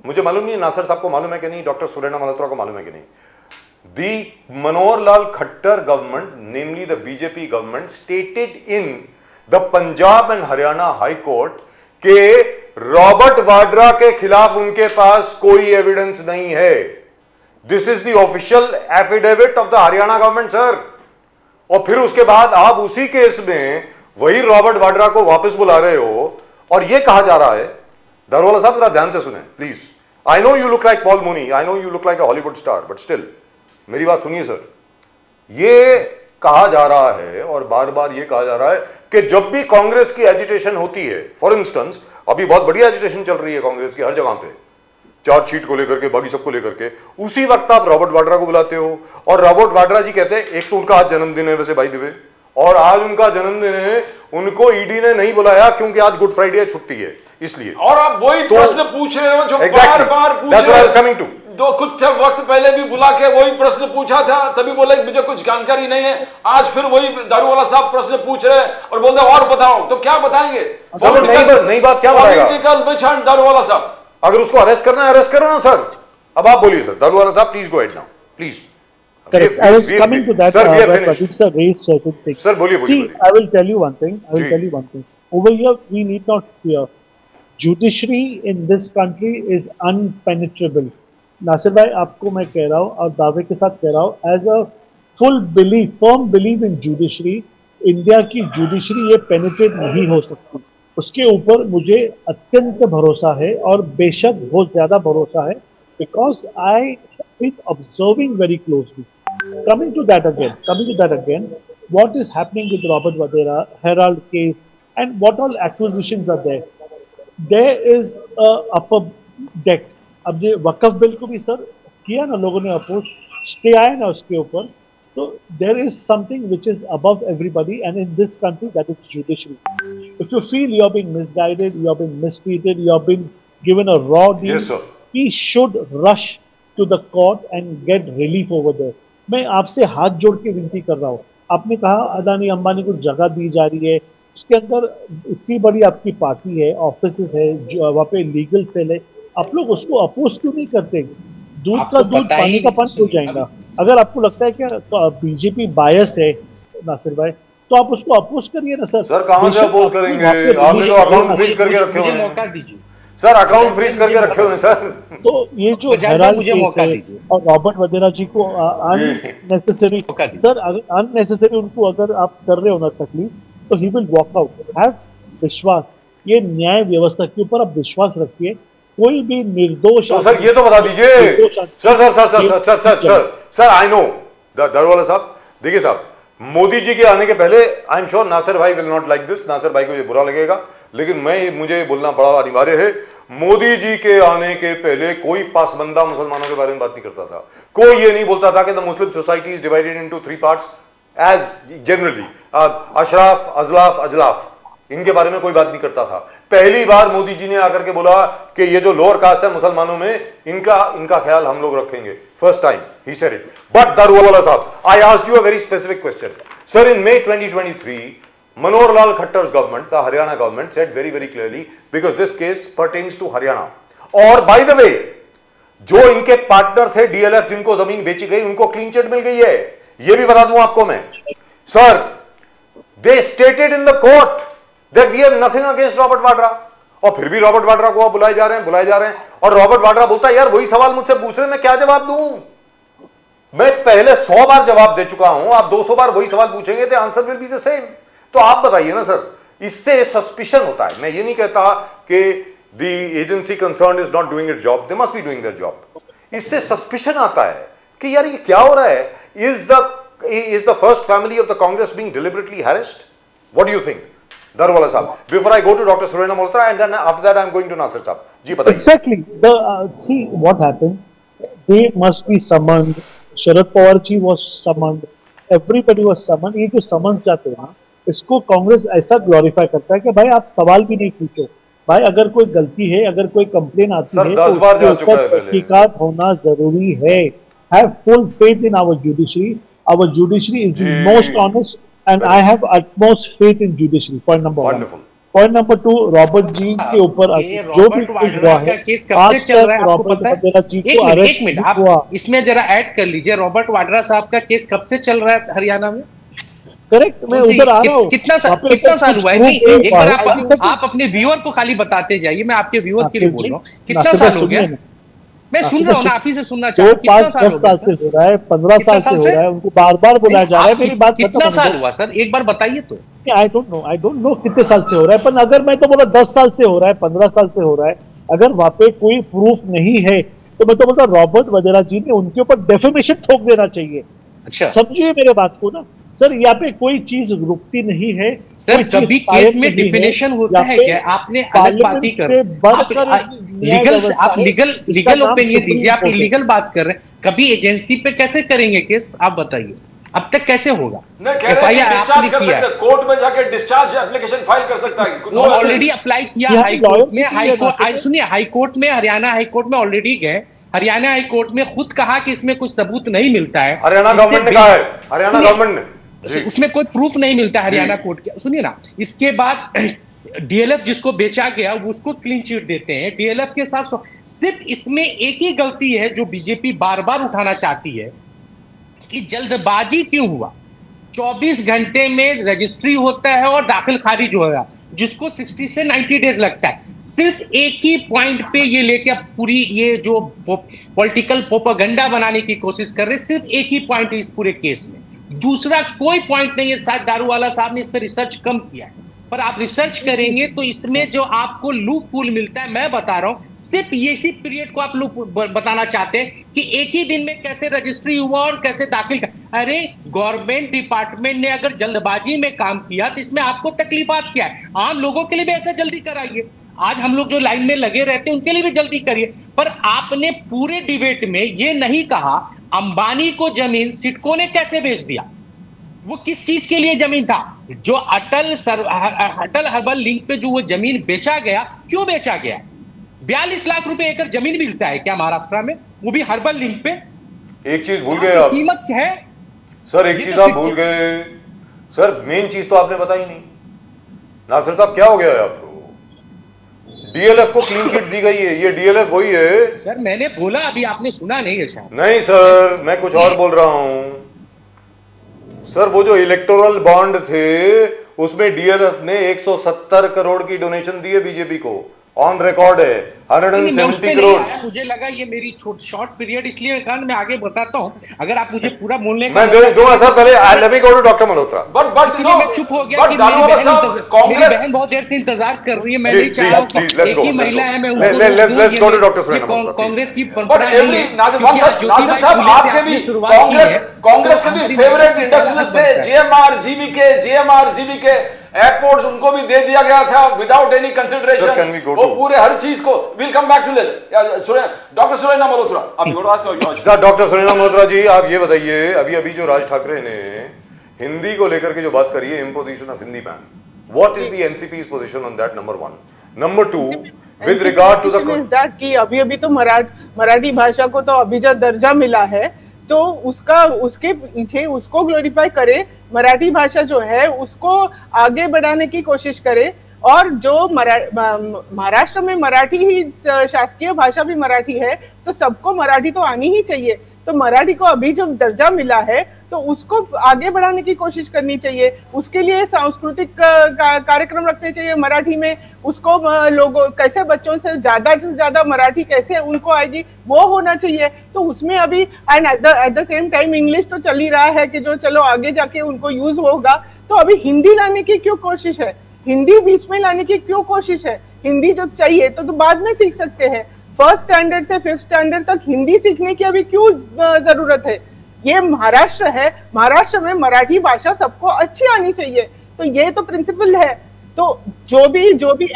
मुझे मालूम नहीं नासिर साहब को मालूम है कि नहीं, डॉक्टर सुरैना मल्होत्रा को मालूम है कि नहीं। The Manohar Lal Khattar government, namely the BJP government, stated in the Punjab and Haryana High Court कि रॉबर्ट वाड्रा के खिलाफ उनके पास कोई एविडेंस नहीं है। This is the official affidavit of the Haryana government sir. और फिर उसके बाद आप उसी केस में वही रॉबर्ट वाड्रा को वापस बुला रहे हो, और यह कहा जा रहा है, दारूवाला साहब जरा ध्यान से सुने please. I know you look like Paul Mooney, I know you look like a Hollywood star, but still मेरी बात सुनिए सर। ये कहा जा रहा है और बार बार ये कहा जा रहा है कि जब भी कांग्रेस की एजिटेशन होती है, फॉर इंस्टेंस अभी बहुत बढ़िया एजिटेशन चल रही है कांग्रेस की हर जगह पे, चार्जशीट को लेकर के, बाकी सबको लेकर के, उसी वक्त आप रॉबर्ट वाड्रा को बुलाते हो। और रॉबर्ट वाड्रा जी कहते हैं, एक तो उनका आज जन्मदिन है वैसे बाय द वे, और आज उनका जन्मदिन है, उनको ईडी ने नहीं बुलाया क्योंकि आज गुड फ्राइडे छुट्टी है, इसलिए। और आप वही प्रश्न पूछ रहे हो जो Exactly. बार पूछ That's what I was रहे coming to. हो। तो कुछ वक्त पहले भी बुला के वही प्रश्न पूछा था, तभी बोले मुझे कुछ जानकारी नहीं है। आज फिर वही दारूवाला साहब प्रश्न पूछ रहे हैं और बोलते और बताओ, तो क्या बताएंगे? नई बात क्या बताएगा? पॉलिटिकल विच हंट दारूवाला साहब। अगर उसको अरेस्ट करना है अरेस्ट करो ना सर। अब आप बोलिए सर, दारूवाला साहब please go head now please. Correct. I was coming to that. Sir, we are where finished. Pradeep sir raised certain things. Sir, बोलिए। See, I will tell you one thing. जी। Over here, we need not fear. Judiciary in this country is unpenetrable. Nasir भाई, आपको मैं कह रहा हूँ और दावे के साथ कह रहा हूँ, as a firm belief in judiciary, India की जुडिशरी ये पेनिट्रेट नहीं हो सकती। उसके ऊपर मुझे अत्यंत भरोसा है और बेशक बहुत ज्यादा भरोसा है, because I have been observing very closely. Coming to that again, what is happening with Robert Vadera, Herald case, and what all acquisitions are there? There is a upper deck. अब ये वक्फ बिल को भी sir किया ना लोगों ने oppose, stay आया ना उसके ऊपर, तो there is something which is above everybody, and in this country that is judiciary. If you feel you are being misguided, you are being mistreated, you are being given a raw deal, Yes, sir. he should rush to the court and get relief over there. मैं आपसे हाथ जोड़ के विनती कर रहा हूँ। आपने कहा अदानी अंबानी को जगह दी जा रही है, उसके अंदर इतनी बड़ी आपकी पार्टी है, ऑफिसेस है, वहाँ पे लीगल सेल है, आप लोग उसको अपोज क्यों नहीं करते? दूध का दूध पानी का पानी हो जाएगा। अगर आपको लगता है कि बीजेपी बायस है नासिर भाई, तो आप उसको अपोज करिए ना सर। सर कहां से अपोज करेंगे? आपने तो अकाउंट फ्रीज करके रखे हुए हैं। मौका दीजिए सर, अकाउंट फ्रीज करके रखे हुए हैं सर। तो ये जो हेराल्ड केस है और रॉबर्ट वडेरा जी को अननेसेसरी, सर अननेसेसरी उनको अगर आप कर रहे हो ना तकलीफ, तो he will walk out. Have विश्वास, ये न्याय व्यवस्था के ऊपर आप विश्वास रखिए। कोई भी निर्दोष, तो सर ये तो बता दीजिए सर, आई नो दारूवाला साहब, देखिए साहब, मोदी जी के आने के पहले आई एम श्योर नासिर भाई will not like this, Nasir भाई को ये बुरा लगेगा, लेकिन मुझे बोलना बड़ा अनिवार्य है। मोदी जी के आने के पहले कोई पासबंदा मुसलमानों के बारे में बात नहीं करता था। कोई ये नहीं बोलता था कि the Muslim society is divided into 3 parts as generally, अशराफ, अजलाफ, अजलाफ। इनके बारे में कोई बात नहीं करता था। पहली बार मोदी जी ने आकर के बोला कि ये जो लोअर कास्ट है मुसलमानों में, इनका ख्याल हम लोग रखेंगे। फर्स्ट टाइम ही सेड इट। बट दारूवाला साहब, I asked you a very specific question. Sir, in May 2023, Manohar Lal Khattar's government, the Haryana government, said very, very clearly, because this case pertains to Haryana. और by the way, जो इनके partner थे DLF, जिनको जमीन बेची गई, उनको clean chit मिल गई है। ये भी बता दूं आपको मैं। Sir, they stated in the court that we have nothing against Robert Vadra, और फिर भी रॉबर्ट वाड्रा को आप बुलाए जा रहे हैं, और रॉबर्ट वाड्रा बोलता है यार वही सवाल मुझसे पूछ रहे हैं, मैं क्या जवाब दूं? मैं पहले 100 बार जवाब दे चुका हूं, आप 200 बार वही सवाल पूछेंगे तो answer will be the same. तो आप बताइए ना सर, इससे सस्पिशन होता है। मैं ये नहीं कहता कि the agency concern is not doing its job, they must be doing their job. इससे सस्पिशन आता है कि यार ये क्या हो रहा है। Is the first family of the Congress being deliberately harassed? What do you think Daruwala साहब? Before I go to doctor Surena Malhotra and then after that I am going to Nasir साहब। जी बताइए। Exactly. See what happens. They must be summoned. Sharad Pawar ji was summoned. Everybody was summoned. ये जो समन जाते हैं ना, इसको कांग्रेस ऐसा ग्लोरीफाई करता है कि भाई आप सवाल भी नहीं पूछो। भाई अगर कोई गलती है, अगर कोई कंप्लेन आती है, तो उसके ऊपर तहकीकात होना जरूरी है। Have full faith in our judiciary. Our judiciary is the most honest, and I have utmost faith in judiciary. Point number one. Wonderful. Point number 2, Robert ji के ऊपर जो भी कुछ हुआ है, आज तक रॉबर्ट वाड्रा जी को अरेस्ट नहीं हुआ। इसमें जरा ऐड कर लीजिए, रॉबर्ट वाड्रा साहब का केस कब से चल रहा है हरियाणा में? करेक्ट, मैं उधर आ रहा हूँ। कितना साल हुआ है? नहीं, एक बार आप अपने व्यूअर को खाली बताते जाइए, मैं आपके व्यूअर के लिए बोल रहा हूँ। कितना साल हो गया? मैं सुन रहा हूँ ना, आप ही से सुनना चाहता हूँ। 5-10 साल से हो रहा है, 15 साल से हो रहा है, उनको बार बार बुलाया जा रहा है। मेरी बात कितना साल हुआ सर, एक बार बताइए तो। आई डोंट नो कितने साल से हो रहा है, पर अगर मैं तो बोला 10 साल से हो रहा है, 15 साल से हो रहा है, अगर वहां पे कोई प्रूफ नहीं है तो मैं तो बोलता रॉबर्ट वडेरा जी ने उनके ऊपर डेफेमेशन ठोक देना चाहिए। अच्छा, समझिए मेरे बात को ना सर, यहाँ पे कोई चीज रुकती नहीं है। सर कभी केस में डिफिनेशन होता है क्या? आपने अलग बात ही कर, आप लीगल ओपिनियन दीजिए, आप इलीगल बात कर रहे हैं। कभी एजेंसी पे कैसे करेंगे केस, आप बताइए, अब तक कैसे होगा? डिस्चार्ज कर सकते हैं, कोर्ट में जाके डिस्चार्ज एप्लीकेशन फाइल कर सकता है। ऑलरेडी अप्लाई किया हाई कोर्ट में। सुनिए, हाई कोर्ट में, हरियाणा हाई कोर्ट में ऑलरेडी गए। हरियाणा हाई कोर्ट में खुद कहा कि इसमें कुछ सबूत नहीं मिलता है। हरियाणा गवर्नमेंट ने कहा है, हरियाणा गवर्नमेंट ने, उसमें कोई प्रूफ नहीं मिलता हरियाणा कोर्ट के। सुनिए ना, इसके बाद डीएलएफ जिसको बेचा गया उसको क्लीन चिट देते हैं। डीएलएफ के साथ सिर्फ इसमें एक ही गलती है जो बीजेपी बार बार उठाना चाहती है कि जल्दबाजी क्यों हुआ। 24 घंटे में रजिस्ट्री होता है और दाखिल खारिज होगा, जिसको 60 से 90 डेज लगता है। सिर्फ एक ही पॉइंट पे ये लेके पूरी ये जो पॉलिटिकल प्रोपेगेंडा बनाने की कोशिश कर रहे हैं, सिर्फ एक ही पॉइंट है इस पूरे केस में, दूसरा कोई पॉइंट नहीं है। शायद दारूवाला साहब ने इस पर रिसर्च कम किया है, पर आप रिसर्च करेंगे तो इसमें जो आपको लूप होल मिलता है, मैं बता रहा हूं, सिर्फ इसी पीरियड को आप लोग बताना चाहते हैं कि एक ही दिन में कैसे रजिस्ट्री हुआ और कैसे दाखिल कर। अरे गवर्नमेंट डिपार्टमेंट ने अगर जल्दबाजी में काम किया तो इसमें आपको तकलीफात क्या है? आम लोगों के लिए भी ऐसा जल्दी कराइए। आज हम लोग जो लाइन में लगे रहते हैं उनके लिए भी जल्दी करिए। पर आपने पूरे डिबेट में ये नहीं कहा अंबानी को जमीन सिडको ने कैसे बेच दिया, वो किस चीज के लिए जमीन था? जो अटल हर्बल लिंक पे जो वो जमीन बेचा गया, क्यों बेचा गया? 42 लाख रुपए एकड़ जमीन मिलता है क्या महाराष्ट्र में, वो भी हर्बल लिंक पे? एक चीज भूल गए आप, कीमत है सर, एक चीज आप भूल गए सर, मेन चीज तो आपने बताई नहीं। नासिर साहब क्या हो गया है आपको? डीएलएफ को क्लीन चिट दी गई है, ये डीएलएफ वही है सर। मैंने बोला, अभी आपने सुना नहीं है शायद। नहीं सर, मैं कुछ और बोल रहा हूं सर। वो जो इलेक्टोरल बॉन्ड थे उसमें डीएलएफ ने 170 करोड़ की डोनेशन दी है बीजेपी को, ऑन रिकॉर्ड है 170 करोड़। मुझे लगा ये मेरी शॉर्ट पीरियड, इसलिए कारण मैं आगे बताता हूं। अगर आप मुझे पूरा बोलने मैं दो सर पहले let me go to doctor Malhotra. But मैं चुप हो गया कि मेरी बहन बहुत देर से इंतजार कर रही है। मैं नहीं चाह रहा हूं एक ही महिला है, मैं let's go to doctor Surena. Congress की बट एवरी नासिर साहब आपके भी कांग्रेस के भी फेवरेट इंडस्ट्रियलिस्ट थे, जेएमआर जीवीके एयरपोर्ट्स, उनको भी दे दिया गया था विदाउट एनी कंसिडरेशन। वो पूरे हर चीज को will come back to doctor Surena Malhotra. Doctor Surena Malhotra ji, आप ये बताइए, अभी जो राज ठाकरे ने हिंदी को लेकर के जो बात करी है, imposition of Hindi ban, What is the NCP's position on that? Number one. Number two, with regard to the that कि अभी तो मराठी भाषा को तो अभिजात दर्जा मिला है, तो उसके पीछे उसको ग्लोरीफाई करे, मराठी भाषा जो है उसको आगे बढ़ाने की कोशिश करे, और जो महाराष्ट्र में मराठी ही शासकीय भाषा भी मराठी है, तो सबको मराठी तो आनी ही चाहिए। तो मराठी को अभी जो दर्जा मिला है तो उसको आगे बढ़ाने की कोशिश करनी चाहिए। उसके लिए सांस्कृतिक कार्यक्रम रखने चाहिए मराठी में, उसको लोगों कैसे बच्चों से ज्यादा मराठी कैसे उनको आएगी वो होना चाहिए। तो उसमें अभी and eight the same time English तो चल ही रहा है कि जो चलो आगे जाके उनको यूज होगा, तो अभी हिंदी लाने की क्यों कोशिश है, हिंदी बीच में लाने की क्यों कोशिश है? हिंदी जो चाहिए तो बाद में सीख सकते हैं। फर्स्ट स्टैंडर्ड से 5th स्टैंडर्ड तक हिंदी सीखने की अभी क्यों जरूरत है? ये महाराष्ट्र है, महाराष्ट्र में मराठी भाषा सबको अच्छी आनी चाहिए, तो ये तो प्रिंसिपल है। तो जो भी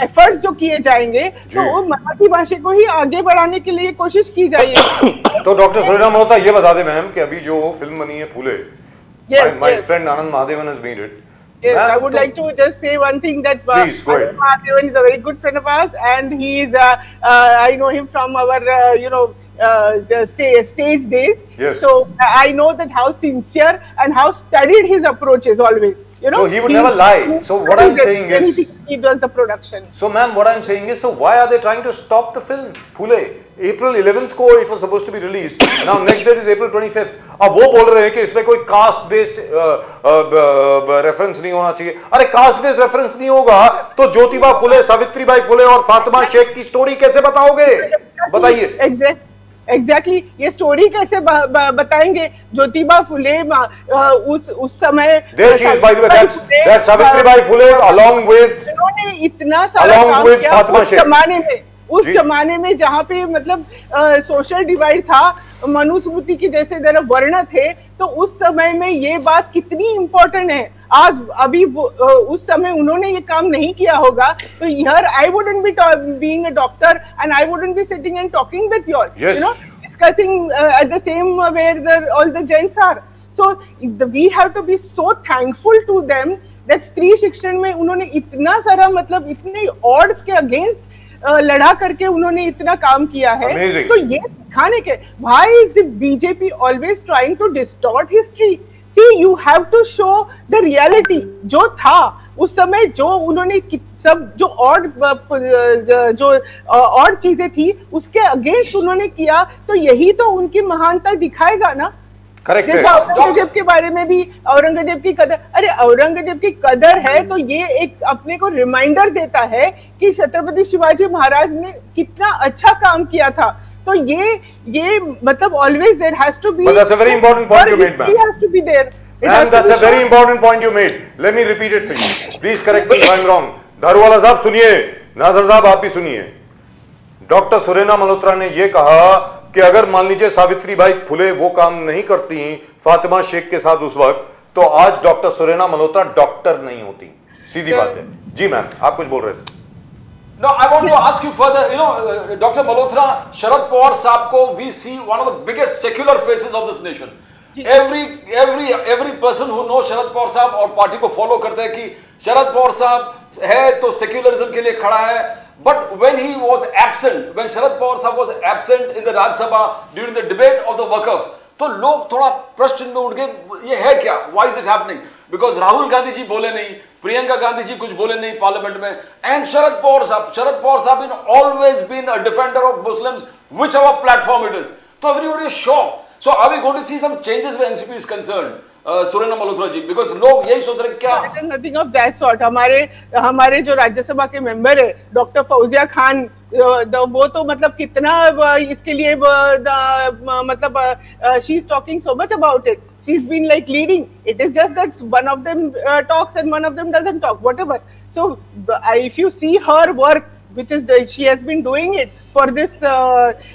एफर्ट्स जो किए जाएंगे तो मराठी भाषा को ही आगे बढ़ाने के लिए कोशिश की जाएगी। तो डॉक्टर सुरेना मल्होत्रा ये बता दें मैम कि अभी जो फिल्म बनी है फूले, my friend Anand Mahadevan has made it. Yes, I would like to just say one thing that Please, go ahead. Mahadevan is a very good friend of ours, and he is I know him from our the stage days. Yes. So I know that how sincere and how studied his approach is always. You know, So he would never lie. So what I'm saying is, he does the production. so ma'am, what I'm saying is, so why are they trying to stop the film? Phule, April 11th को it was supposed to be released. Now next date is April 25th. अब वो बोल रहे हैं कि इसमें कोई caste based reference नहीं होना चाहिए। अरे कास्ट बेस्ड रेफरेंस नहीं होगा तो ज्योतिबा फुले, सावित्रीबाई फुले और फातिमा शेख की स्टोरी कैसे बताओगे? बताइए। एग्जैक्टली ये स्टोरी कैसे बताएंगे? ज्योतिबा फुले उस समय सावित्रीबाई फुले along with उन्होंने इतना सारा काम किया उस जमाने में जहाँ पे मतलब सोशल डिवाइड था, मनुस्मृति की जैसे जरा वर्ण थे, तो उस समय में ये बात कितनी इम्पोर्टेंट है। आज अभी उस समय उन्होंने ये काम नहीं किया होगा तो here I wouldn't be being a doctor and I wouldn't be sitting and talking with you all, you know, discussing at the same where all the gents are. So we have to be so thankful to them that स्त्री शिक्षण में उन्होंने इतना सारा मतलब इतने odds के against लड़ा करके उन्होंने इतना काम किया है। Amazing. तो ये दिखाने के why is the BJP always trying to distort history? See, you have to show the reality जो था उस समय, जो उन्होंने सब जो और चीजें थी उसके अगेंस्ट उन्होंने किया, तो यही तो उनकी महानता दिखाएगा ना। करेक्ट है। औरंगजेब के बारे में भी औरंगजेब की कदर, अरे औरंगजेब की कदर है तो ये एक अपने को रिमाइंडर देता है कि छत्रपति शिवाजी महाराज ने कितना अच्छा काम किया था। तो ये मतलब always there has to be, but that's a very important point you made, ma'am. It has to be there. And that's a very important point you made. Let me repeat it for you. Please correct me if I'm wrong. Daruwalla साहब सुनिए, नाजर साहब आप भी सुनिए। Doctor Surena Malhotra ने ये कहा कि अगर मान लीजिए सावित्रीबाई फुले वो काम नहीं करती फातिमा शेख के साथ उस वक्त, तो आज डॉक्टर सुरेना मल्होत्रा डॉक्टर नहीं होती। सीधी बात है। जी मैम, आप कुछ बोल रहे थे। No, I want to ask you further. You know, Dr. Malhotra, Sharad Pawar साहब को we see one of the biggest secular faces of this nation. Every person who knows Sharad Pawar साहब और party को follow करता है कि शरद पवार साहब है तो सेक्युलरिज्म के लिए खड़ा है। But when he was absent, when Sharad Pawar साहब was absent in the Rajya Sabha during the debate of the Waqf, तो लोग थोड़ा प्रश्न चिन्ह में उठ गए, ये है क्या? Why is it happening? Because Rahul Gandhi ji बोले नहीं, प्रियंका गांधी जी कुछ बोले नहीं पार्लियामेंट में, and Sharad Pawar साहब always been a defender of Muslims, whichever platform it is. So everybody is shocked. So are we going to see some changes where NCP is concerned? सुरेना Malhotra ji, because लोग यही सोच रहे हैं क्या? Nothing of that sort. हमारे जो राज्यसभा के member है डॉक्टर फौजिया खान, वो तो मतलब कितना इसके लिए मतलब she is talking so much about it. She's been like leading. It is just that one of them talks and one of them doesn't talk, whatever. So if you see her work, which is she has been doing it for this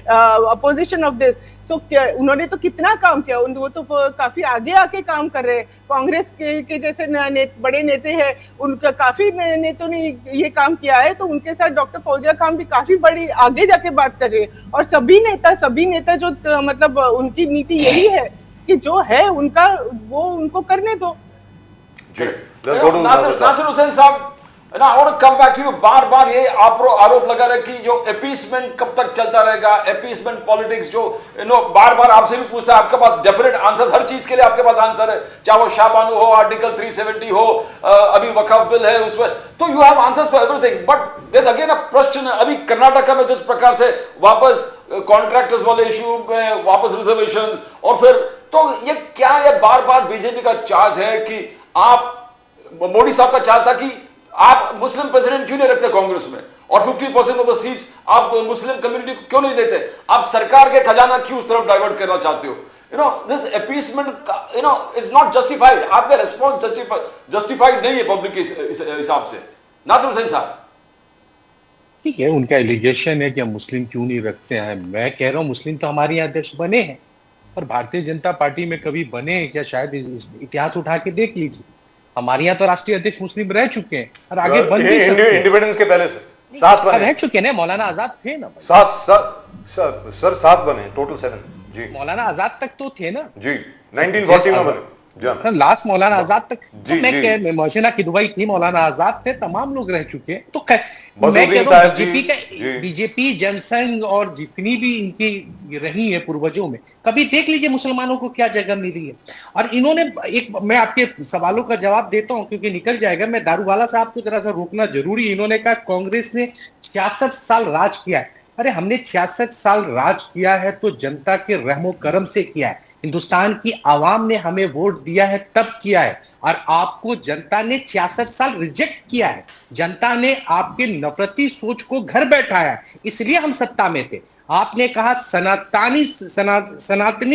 opposition of this. So उन्होंने तो कितना काम किया, वो तो काफी आगे आके काम कर रहे हैं। कांग्रेस के जैसे बड़े नेता हैं, उनका काफी नेताओं ने ये काम किया है, तो उनके साथ डॉक्टर फौजिया खान भी काफी बड़ी आगे जाके बात कर रहे हैं। और सभी नेता जो मतलब उनकी नीति यही है कि जो है उनका वो उनको करने दो। नासिर हुसैन साहब, ना I want to come back to you. बार बार ये आरोप लगा रहे कि जो अपीसमेंट कब तक चलता रहेगा, अपीसमेंट पॉलिटिक्स जो बार बार आपसे भी पूछता है, आपके पास डेफिनेट आंसर, हर चीज के लिए आपके पास आंसर है, चाहे वो शाहबानू हो, आर्टिकल 370 हो, अभी वक्फ बिल है उसमें, तो you have answers for everything. But there again a प्रश्न, अभी कर्नाटक में जिस प्रकार से वापस कॉन्ट्रैक्टर्स वाले इशू में वापस रिजर्वेशन, और फिर तो ये क्या, ये बार बार बीजेपी का चार्ज है कि आप, मोदी साहब का चार्ज था कि आप मुस्लिम प्रेसिडेंट क्यों नहीं रखते कांग्रेस में, और 50% ऑफ द सीट्स आप मुस्लिम कम्युनिटी को क्यों नहीं देते, आप सरकार के खजाना क्यों उस तरफ डाइवर्ट करना चाहते हो? This appeasement is not justified, आपका रिस्पॉन्स जस्टिफाइड नहीं है पब्लिक के हिसाब से। नासिर हुसैन साहब, ठीक है, उनका एलिगेशन है कि हम मुस्लिम क्यों नहीं रखते हैं। मैं कह रहा हूँ मुस्लिम तो हमारे यहाँ अध्यक्ष बने हैं, और भारतीय जनता पार्टी में कभी बने हैं क्या? शायद इतिहास उठा के देख लीजिए, हमारे यहाँ तो राष्ट्रीय अध्यक्ष मुस्लिम रह चुके हैं और आगे बन भी सकते हैं। इंडिपेंडेंस के पहले से 7 बने, रह चुके हैं। मौलाना आजाद थे ना भाई। 7 बने, टोटल 7 जी। मौलाना आजाद तक तो थे ना जी, 1940 में बने लास्ट मौलाना आजाद तक। जी, तो मैं जी। कह, मोहसिना किदवई थी, मौलाना आजाद थे, तमाम लोग रह चुके हैं। तो मैं बदरुद्दीन कह रहा हूँ तायब जी। बीजेपी जनसंघ और जितनी भी इनकी रही है पूर्वजों में, कभी देख लीजिए मुसलमानों को क्या जगह मिली है। और इन्होंने मैं आपके सवालों का जवाब देता हूं क्योंकि निकल जाएगा। मैं दारूवाला साहब को जरा सा रोकना जरूरी है। इन्होंने कहा कांग्रेस ने 66 साल राज किया है। अरे हमने 66 साल राज किया है तो जनता के रहमो करम से किया है, हिंदुस्तान की आवाम ने हमें वोट दिया है तब किया है। और आपको जनता ने 66 साल रिजेक्ट किया है, जनता ने आपके नफरती सोच को घर बैठाया है, इसलिए हम सत्ता में थे। आपने कहा सनातनी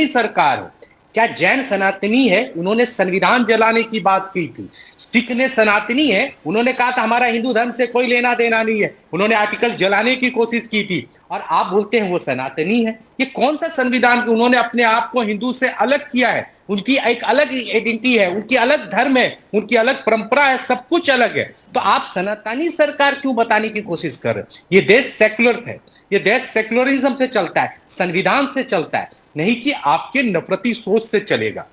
सरकार हो, क्या जैन सनातनी है? उन्होंने संविधान जलाने की बात की थी। सिख ने सनातनी है, उन्होंने कहा था हमारा हिंदू धर्म से कोई लेना देना नहीं है, उन्होंने आर्टिकल जलाने की कोशिश की थी। और आप बोलते हैं वो सनातनी है? ये कौन सा संविधान? उन्होंने अपने आप को हिंदू से अलग किया है, उनकी एक अलग आइडेंटिटी है, उनकी अलग धर्म है, उनकी अलग परंपरा है, सब कुछ अलग है। तो आप सनातनी सरकार क्यों बताने की कोशिश कर रहे हो? ये देश सेक्युलर है, ये देश सेक्युलरिज्म से चलता है, संविधान से चलता है, नहीं कि आपके नफरती सोच से चलेगा।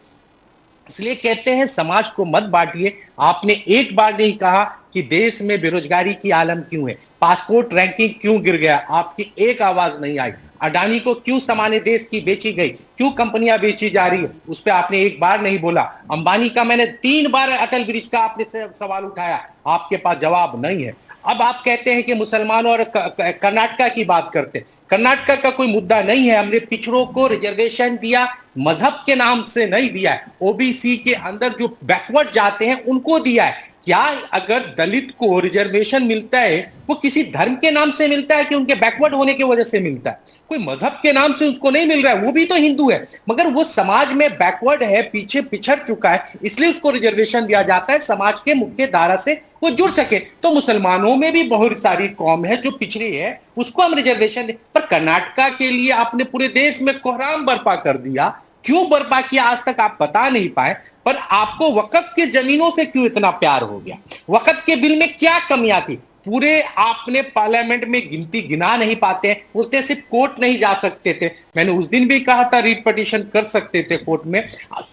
इसलिए कहते हैं समाज को मत बांटिए। आपने एक बार नहीं कहा कि देश में बेरोजगारी की आलम क्यों है, पासपोर्ट रैंकिंग क्यों गिर गया, आपकी एक आवाज नहीं आई। अडानी को क्यों सामान्य देश की बेची गई, क्यों कंपनियां बेची जा रही है, उस पर आपने एक बार नहीं बोला। अंबानी का मैंने 3 बार अटल ब्रिज का आपने सवाल उठाया, आपके पास जवाब नहीं है। अब आप कहते हैं कि मुसलमानों और कर्नाटक की बात करते, कर्नाटक का कोई मुद्दा नहीं है। हमने पिछड़ों को रिजर्वेशन दिया, मजहब के नाम से नहीं दिया है, ओबीसी के अंदर जो बैकवर्ड जाते हैं उनको दिया है। क्या अगर दलित को रिजर्वेशन मिलता है वो किसी धर्म के नाम से मिलता है कि उनके बैकवर्ड होने की वजह से मिलता है? कोई मजहब के नाम से उसको नहीं मिल रहा है, वो भी तो हिंदू है, मगर वो समाज में बैकवर्ड है, पीछे पिछड़ चुका है, इसलिए उसको रिजर्वेशन दिया जाता है समाज के मुख्य धारा से वो जुड़ सके। तो मुसलमानों में भी बहुत सारी कौम है जो पिछड़ी है, उसको हम रिजर्वेशन दे। पर कर्नाटक के लिए आपने पूरे देश में कोहराम बर्पा कर दिया। क्यों बर्पा किया आज तक आप बता नहीं पाए। पर आपको वक्फ के जमीनों से क्यों इतना प्यार हो गया? वक्फ के बिल में क्या कमियां थी? पूरे आपने पार्लियामेंट में गिनती गिना नहीं पाते, बोलते सिर्फ कोर्ट नहीं जा सकते थे। मैंने उस दिन भी कहा था रीट पिटीशन कर सकते थे कोर्ट में।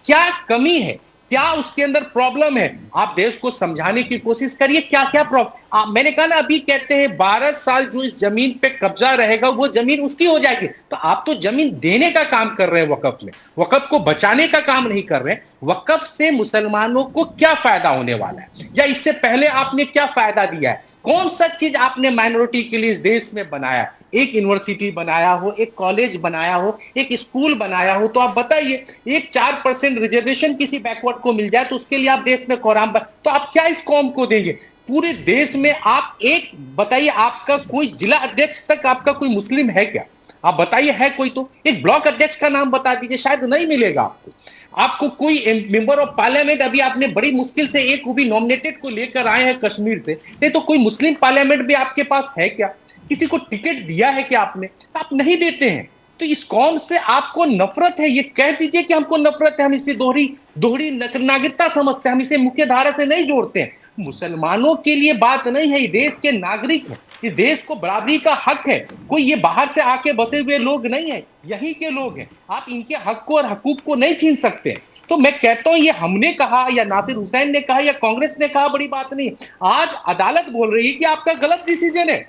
क्या कमी है, क्या उसके अंदर प्रॉब्लम है? आप देश को समझाने की कोशिश करिए क्या क्या प्रॉब्लम। मैंने कहा ना, अभी कहते हैं 12 साल जो इस जमीन पे कब्जा रहेगा वो जमीन उसकी हो जाएगी। तो आप तो जमीन देने का काम कर रहे हैं वक्फ में, वक्फ को बचाने का काम नहीं कर रहे हैं। वक्फ से मुसलमानों को क्या फायदा होने वाला है, या इससे पहले आपने क्या फायदा दिया है? कौन सा चीज आपने माइनॉरिटी के लिए इस देश में बनाया? एक यूनिवर्सिटी बनाया हो, एक कॉलेज बनाया हो, एक स्कूल बनाया हो, तो आप बताइए। एक 4% रिजर्वेशन किसी बैकवर्ड को मिल जाए तो उसके लिए आप देश में कोहराम, तो आप क्या इस कौम को देंगे? पूरे देश में आप एक बताइए, आपका कोई जिला अध्यक्ष तक आपका कोई मुस्लिम है क्या? आप बताइए, है कोई? तो एक ब्लॉक अध्यक्ष का नाम बता दीजिए, शायद नहीं मिलेगा आपको। आपको कोई मेंबर ऑफ पार्लियामेंट, अभी आपने बड़ी मुश्किल से एक भी नॉमिनेटेड को लेकर आए हैं कश्मीर से, नहीं तो कोई मुस्लिम पार्लियामेंट भी आपके पास है क्या? किसी को टिकट दिया है कि आपने? आप नहीं देते हैं। तो इस कौम से आपको नफरत है, ये कह दीजिए कि हमको नफरत है, हम इसे दोहरी नागरिकता समझते हैं, हम इसे मुख्य धारा से नहीं जोड़ते हैं। मुसलमानों के लिए बात नहीं है, ये देश के नागरिक है, इस देश को बराबरी का हक है। कोई ये बाहर से आके बसे हुए लोग नहीं है, यहीं के लोग हैं। आप इनके हक को और हकूक को नहीं छीन सकते। तो मैं कहता हूं ये हमने कहा या नासिर हुसैन ने कहा या कांग्रेस ने कहा, बड़ी बात नहीं। आज अदालत बोल रही है कि आपका गलत डिसीजन है।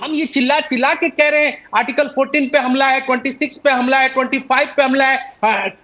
हम ये चिल्ला चिल्ला के कह रहे हैं आर्टिकल 14 पे हमला है, 26 पे हमला है, 25 पे हमला है,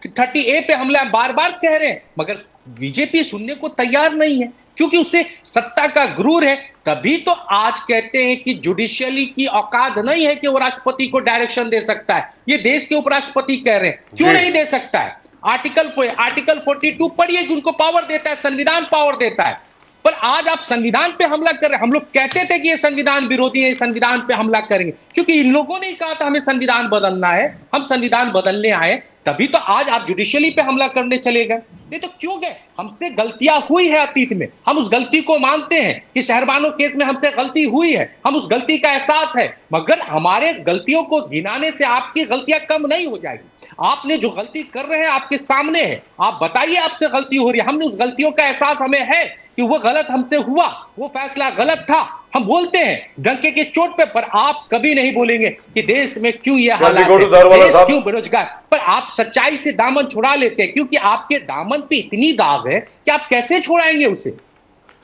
30A पे हमला है, बार बार कह रहे हैं, मगर बीजेपी सुनने को तैयार नहीं है क्योंकि उसे सत्ता का गुरूर है। तभी तो आज कहते हैं कि जुडिशियली की औकात नहीं है कि वो राष्ट्रपति को डायरेक्शन दे सकता है। ये देश के उपराष्ट्रपति कह रहे हैं, क्यों नहीं दे सकता है? आर्टिकल 42 पढ़िए, जिनको पावर देता है, संविधान पावर देता है। पर आज आप संविधान पे हमला कर रहे हैं। हम लोग कहते थे कि ये संविधान विरोधी है, संविधान पे हमला करेंगे, क्योंकि इन लोगों ने कहा था हमें संविधान बदलना है, हम संविधान बदलने आए, तभी तो आज आप जुडिशियली पे हमला करने चले गए। नहीं तो क्यों गए? हमसे गलतियां हुई है अतीत में, हम उस गलती को मानते हैं कि शहरबानो केस में हमसे गलती हुई है, हम उस गलती का एहसास है, मगर हमारे गलतियों को गिनाने से आपकी गलतियां कम नहीं हो जाएगी। आपने जो गलती कर रहे हैं आपके सामने है, आप बताइए आपसे गलती हो रही है, हमने उस गलतियों का एहसास हमें है कि वो गलत हमसे हुआ, वो फैसला गलत था, हम बोलते हैं डंके के चोट पे। पर आप कभी नहीं बोलेंगे कि देश में क्यों ये हालात है, देश क्यों बेरोजगार। पर आप सच्चाई से दामन छुड़ा लेते हैं क्योंकि आपके दामन पे इतनी दाग है कि आप कैसे छुड़ाएंगे उसे?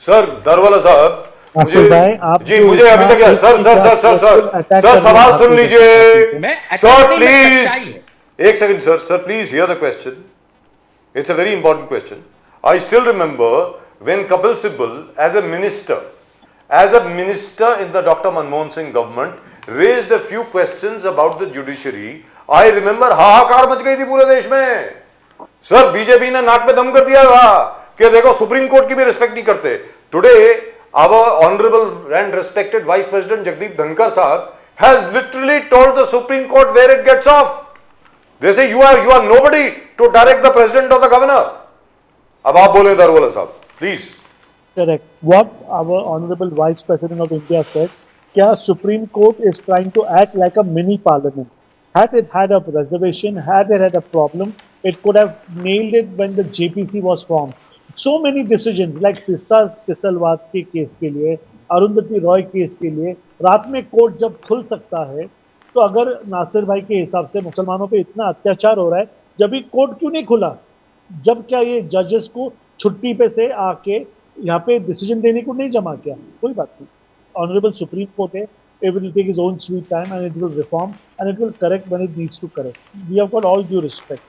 सर दारवाला साहब, आप जी मुझे अभी तक सर सवाल सुन लीजिए सर प्लीज, एक second sir please here the question, it's a very important question. I still remember when Kapil Sibal as a minister in the Dr. Manmohan Singh government raised a few questions about the judiciary, I remember हाहाकार much गई थी पूरे देश में। Sir BJP ने नाक पे दम कर दिया था कि देखो सुप्रीम कोर्ट की भी रिस्पेक्ट नहीं करते। Today our honorable and respected vice president Jagdeep Dhankar sahab has literally told the Supreme Court where it gets off. They say you are nobody to direct the president or the governor. अब आप बोले दारवाला साहब please. Correct. What our Honorable Vice President of India said, क्या Supreme Court is trying to act like a mini parliament. Had it had a reservation, had it had a problem, it could have nailed it when the JPC was formed. So many decisions like Tista Tisalwat के case के लिए, Arundhati Roy case के लिए, रात में court जब खुल सकता है, तो अगर नासिर भाई के हिसाब से मुसलमानों पे इतना अत्याचार हो रहा है, जब भी कोर्ट क्यों नहीं खुला? जब क्या ये जजेस को छुट्टी पे से आके यहाँ पे डिसीजन देने को नहीं जमा किया? कोई बात नहीं, ऑनरेबल सुप्रीम कोर्ट है, it will take its own sweet time and it will reform and it will correct when it needs to correct. We have got all due respect.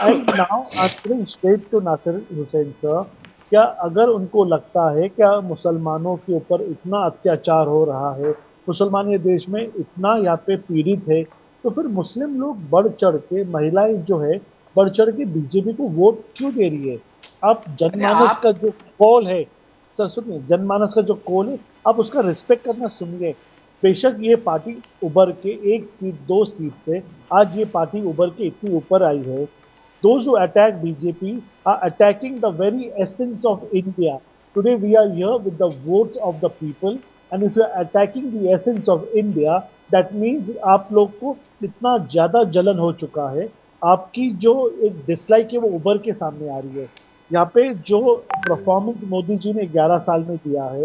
And now answering straight to Nasir Hussain sir, क्या अगर उनको लगता है क्या मुसलमानों के ऊपर इतना अत्याचार हो रहा है, मुसलमान ये देश में इतना यहाँ पे पीड़ित है, तो फिर मुस्लिम लोग बढ़ चढ़ के, महिलाएं जो है बढ़ चढ़ के बीजेपी को वोट क्यों दे रही है? आप जनमानस का जो कॉल है, सर सुनिए, जनमानस का जो कॉल है आप उसका रिस्पेक्ट करना सुनिए। बेशक ये पार्टी उभर के 1 सीट 2 सीट से आज ये पार्टी उभर के इतनी ऊपर आई है। Those who attack BJP are attacking the very essence of India. Today we are here with the votes of the people, and if you are attacking the essence of India, that means आप लोग को इतना ज़्यादा जलन हो चुका है, आपकी जो एक डिसलाइक है वो उभर के सामने आ रही है। यहाँ पे जो परफॉर्मेंस मोदी जी ने 11 साल में दिया है,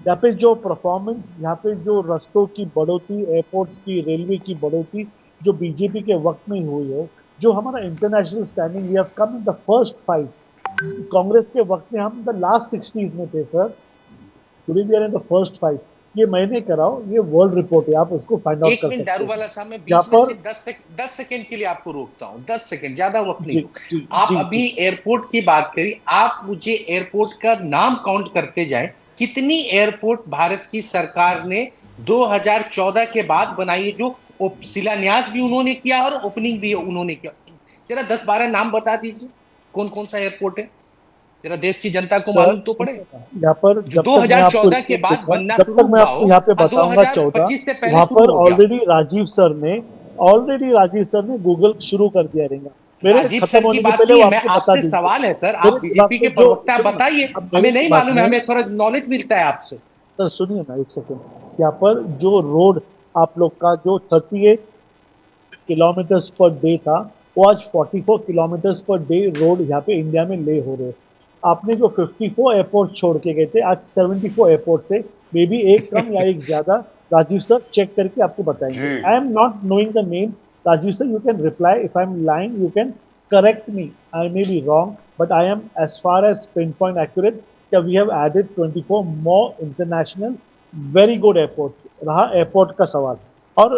यहाँ पे जो परफॉर्मेंस, यहाँ पे जो रास्तों की बढ़ोतरी, एयरपोर्ट्स की, रेलवे की बढ़ोतरी जो बीजेपी के वक्त में हुई है, जो हमारा international standing, we have come in the first 5। Congress के वक्त में हम द लास्ट 60s में थे sir, today we are in the first 5। ये मैंने कराओ, ये वर्ल्ड रिपोर्ट है, आप उसको फाइंड आउट कर सकते हैं। दारूवाला साहब, मैं बीच में से 10 सेकंड के लिए आपको रोकता हूं, 10 सेकंड, ज्यादा वक्त नहीं। आप अभी एयरपोर्ट की बात करी, आप मुझे एयरपोर्ट का नाम काउंट करते जाएं, कितनी एयरपोर्ट भारत की सरकार ने 2014 के बाद बनाई, जो शिलान्यास भी उन्होंने किया और ओपनिंग भी उन्होंने किया। जरा 10-12 नाम बता दीजिए कौन कौन सा एयरपोर्ट है, जरा देश की जनता को मालूम तो पड़े। यहाँ पर 2014 के बाद बनना शुरू हुआ, यहाँ पे बताऊंगा 14 से पहले वहाँ पर ऑलरेडी राजीव सर ने गूगल शुरू कर दिया रहेगा। मेरे खत्म होने के पहले आपसे सवाल है सर, आप बीजेपी के प्रवक्ता, बताइए, हमें नहीं मालूम है, हमें थोड़ा नॉलेज मिलता है आपसे। सर सुनिए ना एक सेकंड, यहाँ पर जो रोड आप लोग का जो 38 किलोमीटर्स पर डे था, वो आज 44 किलोमीटर्स पर डे रोड यहाँ पे इंडिया में ले हो रहे। आपने जो 54 एयरपोर्ट छोड़ के गए थे, आज 74 एयरपोर्ट से मे बी एक कम या एक ज्यादा, राजीव सर चेक करके आपको बताएंगे। I am not knowing the names, Rajiv sir you can reply, if I am lying you can correct me, I may be wrong, but I am as far as pinpoint accurate that we have added 24 more international very good airports. रहा airport का सवाल, और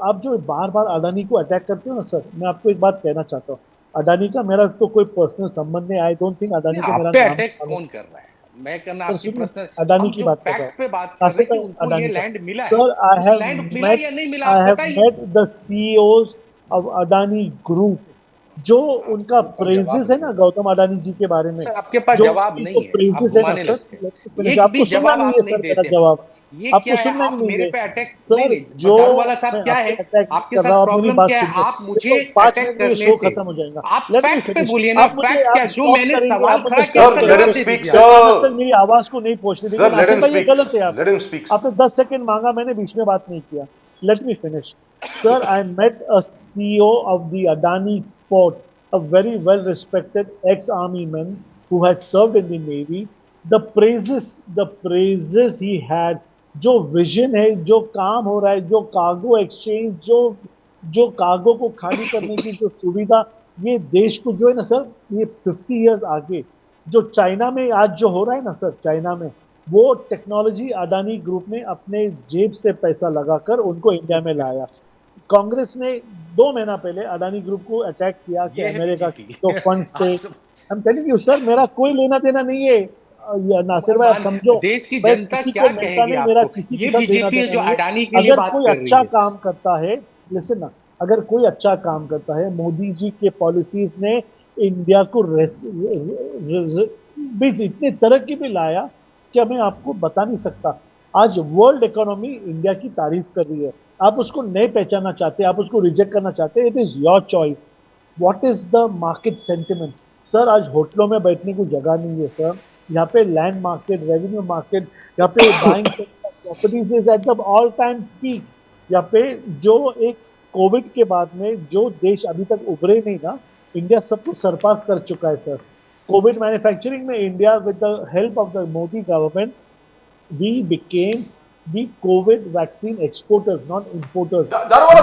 आप जो बार बार अडानी को attack करते हो ना सर, मैं आपको एक बात कहना चाहता हूँ, अडानी का मेरा तो कोई पर्सनल संबंध नहीं, आई डोंट थिंक अडानी का आप मेरा पे नाम अटैक कौन कर रहा है? मैं करना सर आपकी सुनिए, पर्सनल, अडानी हम की जो बात कर रहा फैक्ट पे बात हूँ, कर रहे कासिफ हैं कि उनको अडानी ये का। लैंड मिला है, सर उस लैंड मिला या नहीं मिला आई आप हैव बताइए। Met the CEOs of Adani group, जो उनका प्रेजेस है ना गौतम अडानी जी के बारे में, सर आपके पास जो जवाब उनको नहीं है, आप प्रेजेस है ना घुमाने सर, लगते हैं, एक आपको भी सुनना जवाब नहीं आप है नहीं सर मेरा देते। जवाब, ये आपको क्या है, सुनना आप ही मेरे नहीं पे है अटैक नहीं सर। नहीं, जो दारूवाला साहब मैं क्या आप है, पे अटैक आपके कर साथ रहा हूँ, आप मेरी प्रॉब्लम बात क्या है, सुनिए, आप मुझे देखो 5 अटैक मिनट में ये करने शो से, खत्म हो जाएगा, आप लेट मी फैक्ट पे फिनिश। बोलिए ना, आप मुझे फैक्ट आप क्या, जो स्टॉप मैंने करेंगे, सवाल आप खड़ा मुझे किया स्टॉप सर उसका लेट जवाब हिम दे स्पीक दीजिए। जब सर, तक मेरी आवाज को नहीं पहुंचने देंगे सर लेट नासिर हिम भाई, ये स्पीक, गलत है आप, लेट हिम स्पीक। आपने 10 सेकंड मांगा, मैंने बीच में बात नहीं किया, let me finish. Sir I met a CEO of the Adani port, a very well respected ex army man who had served in the navy. The praises he had, जो vision है, जो काम हो रहा है, जो कार्गो एक्सचेंज, जो cargo को खाली करने की जो सुविधा, ये देश को जो है ना सर, ये 50 इयर्स आगे जो चाइना में आज जो हो रहा है ना सर, चाइना में वो टेक्नोलॉजी अडानी ग्रुप ने अपने जेब से पैसा लगाकर उनको इंडिया में लाया। कांग्रेस ने 2 महीना पहले अडानी ग्रुप को अटैक किया कि ये है अमेरिका बीजेपी। जो फंड्स थे, आप सब हम टेलिंग यू सर, मेरा कोई लेना देना नहीं है, नासिर भाई आप समझो, देश की मैं जनता किसी क्या को मिलता कहेगी नहीं, मेरा आपको? किसी के ये साथ लेना बीजेपी है देना जो नहीं है। अडानी के लिए अगर बात कोई कर रही अच्छा है। काम करता है, लिसन ना, अगर कोई अच्छा काम करता है, मोदी जी के पॉलिसीज ने इंडिया को बीच इतनी तरक्की भी लाया कि मैं आपको बता नहीं सकता। आज वर्ल्ड इकोनॉमी इंडिया की तारीफ कर रही है, आप उसको नहीं पहचानना चाहते, आप उसको रिजेक्ट करना चाहते, it is your choice. What is the market sentiment? Sir आज होटलों में बैठने की जगह नहीं है सर, यहाँ पे लैंड मार्केट, रेवेन्यू मार्केट, यहाँ पे buying properties is at the all time peak. यहाँ पे जो एक कोविड के बाद में जो देश अभी तक उभरे नहीं ना, इंडिया सबको सरपास कर चुका है सर। कोविड मैन्युफैक्चरिंग में India with the help of the Modi government, we became the COVID vaccine exporters, not importers. Daruwalla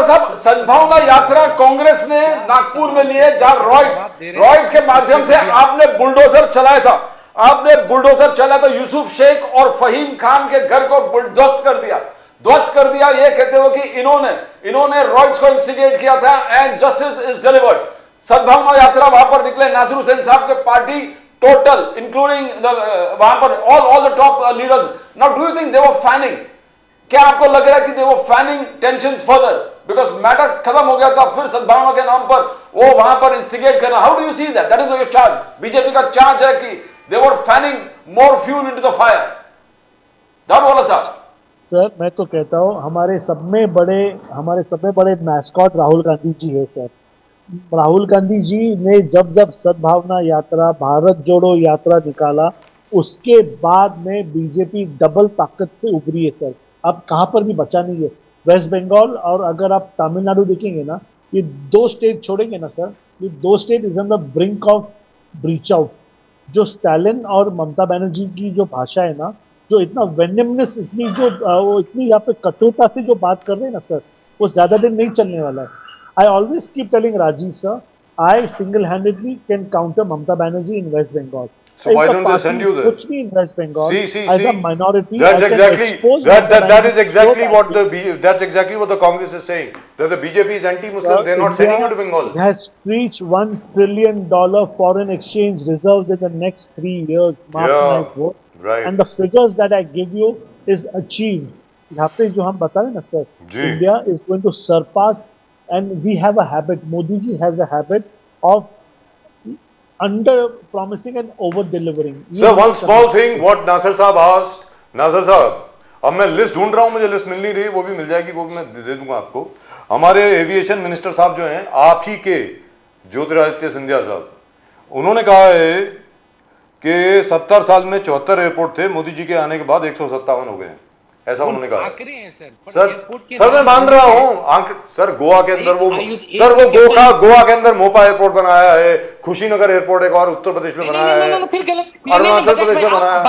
साहब, सद्भावना यात्रा कांग्रेस ने नागपुर में ली है, जहां रॉयड्स के माध्यम से आपने बुलडोजर चलाया था, आपने बुलडोजर चलाया था, यूसुफ शेख और फहीम खान के घर को ध्वस्त कर दिया, ये कहते हुए कि इन्होंने रॉयड्स को इंस्टिगेट किया था एंड जस्टिस इज डिलीवर्ड। सद्भावना यात्रा वहां पर निकले नासिर हुसैन साहब के पार्टी टोटल, इंक्लूडिंग वहां पर all the top leaders. Now do you think they were fanning? क्या आपको लग रहा है कि they were fanning tensions further because matter खत्म हो गया था, फिर सद्भावना के नाम पर वो वहां पर इंस्टिगेट करना? How do you see that? That is your charge. BJP का चार्ज है कि they were fanning more fuel into the fire. Daruwala साहब, सर मैं तो कहता हूँ हमारे सब में बड़े मैस्कॉट राहुल गांधी जी है सर। राहुल गांधी जी ने जब सद्भावना यात्रा, भारत जोड़ो यात्रा निकाला, उसके बाद में बीजेपी डबल ताकत से उभरी है सर। अब कहां पर भी बचा नहीं है। वेस्ट बंगाल और अगर आप तमिलनाडु देखेंगे ना, ये 2 स्टेट छोड़ेंगे ना सर, ये 2 state is on the brink of breach out. जो स्टालिन और ममता बनर्जी की जो भाषा है ना, जो इतना वेनमनेस, इतनी यहाँ पे कठोरता से जो बात कर रहे हैं ना सर, वो ज्यादा दिन नहीं चलने वाला है। I always keep telling Rajiv sir, I single-handedly can counter Mamata Banerjee in West Bengal. So why don't they send you there? Puts me in West Bengal See, as a minority. That's I can exactly expose that Mamata is Banerjee exactly so what badly. that's exactly what the Congress is saying. That the BJP is anti-Muslim. Sir, They're not India sending you to Bengal. has reached $1 trillion foreign exchange reserves in the next 3 years. Mark Yeah, my word. right. And the figures that I give you is achieved. यहाँ पे जो हम बता रहे हैं ना sir, जी। India is going to surpass, and we have a habit. Modi ji has a habit of under promising and over delivering. Sir, one small thing, what Nasir Saab asked, Nasir Saab, अब मैं list ढूंढ रहा हूं, मुझे list मिल नहीं रही, वो भी मिल जाएगी, वो भी मैं दे दूंगा आपको। हमारे एविएशन मिनिस्टर साहब जो हैं, आप ही के ज्योतिरादित्य सिंधिया साहब, उन्होंने कहा है कि 70 साल में 74 एयरपोर्ट थे, मोदी जी के आने के बाद 157 हो गए हैं। ऐसा उन्होंने कहा। आंकड़े हैं सर, पर सर एयरपोर्ट के सर मैं नाम मान पे- रहा हूँ सर गोवा के अंदर वो एक सर वो एक- गोवा के अंदर मोपा एयरपोर्ट बनाया है, खुशीनगर एयरपोर्ट एक और उत्तर प्रदेश में नहीं, बनाया नहीं, है, नहीं, फिर गलत। अरुणाचल प्रदेश में बनाया।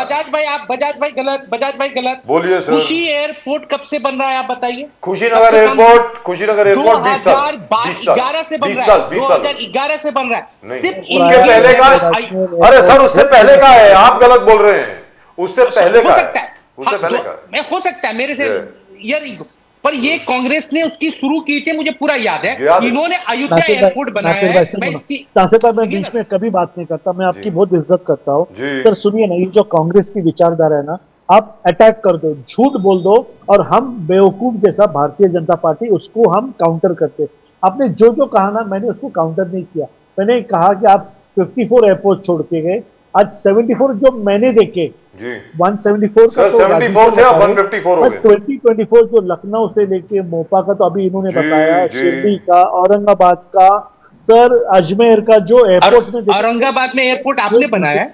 बजाज भाई गलत। बोलिए सर। खुशी एयरपोर्ट कब से बन रहा है आप बताइए? कुशीनगर एयरपोर्ट 20 साल 2011 से बन 20 रहा साल है, 20 साल 2011 से बन रहा है। नहीं, सिर्फ उसके इंडिया पहले का में- अरे सर उससे पहले का है, आप गलत बोल रहे हैं, उससे पहले हो का सकता है, है, उससे हाँ, पहले दो- का है। मैं हो सकता है मेरे से ये- यार, पर ये कांग्रेस ने उसकी शुरू की थी, मुझे पूरा याद है। याद है। इन्होंने अयोध्या नासिर भाई, एयरपोर्ट बनाया नासिर है। भाई, मैं सुनो इसकी ना। नासिर भाई, मैं सुनिए बीच ना। में कभी बात नहीं करता, मैं आपकी जी। बहुत इज्जत करता हूँ। जी। सर सुनिए ना, ये जो कांग्रेस की विचारधारा है ना, आप अटैक कर दो, झूठ बोल दो, और हम बेवकूफ जैसा भारतीय जनता पार्टी उसको हम काउंटर करते। आपने जो जो कहा ना, मैंने उसको काउंटर नहीं किया। मैंने कहा कि आप 54 एयरपोर्ट छोड़ के गए, आज 74 जो मैंने देखे, जी 174 का सर, तो 74 थे, अब राजू 154 हो गए। 2024 जो लखनऊ से लेके मोपा का तो अभी इन्होंने जी, बताया, जी। शिरडी का, औरंगाबाद का, सर अजमेर का जो एयरपोर्ट में औरंगाबाद में एयरपोर्ट आपने बनाया है?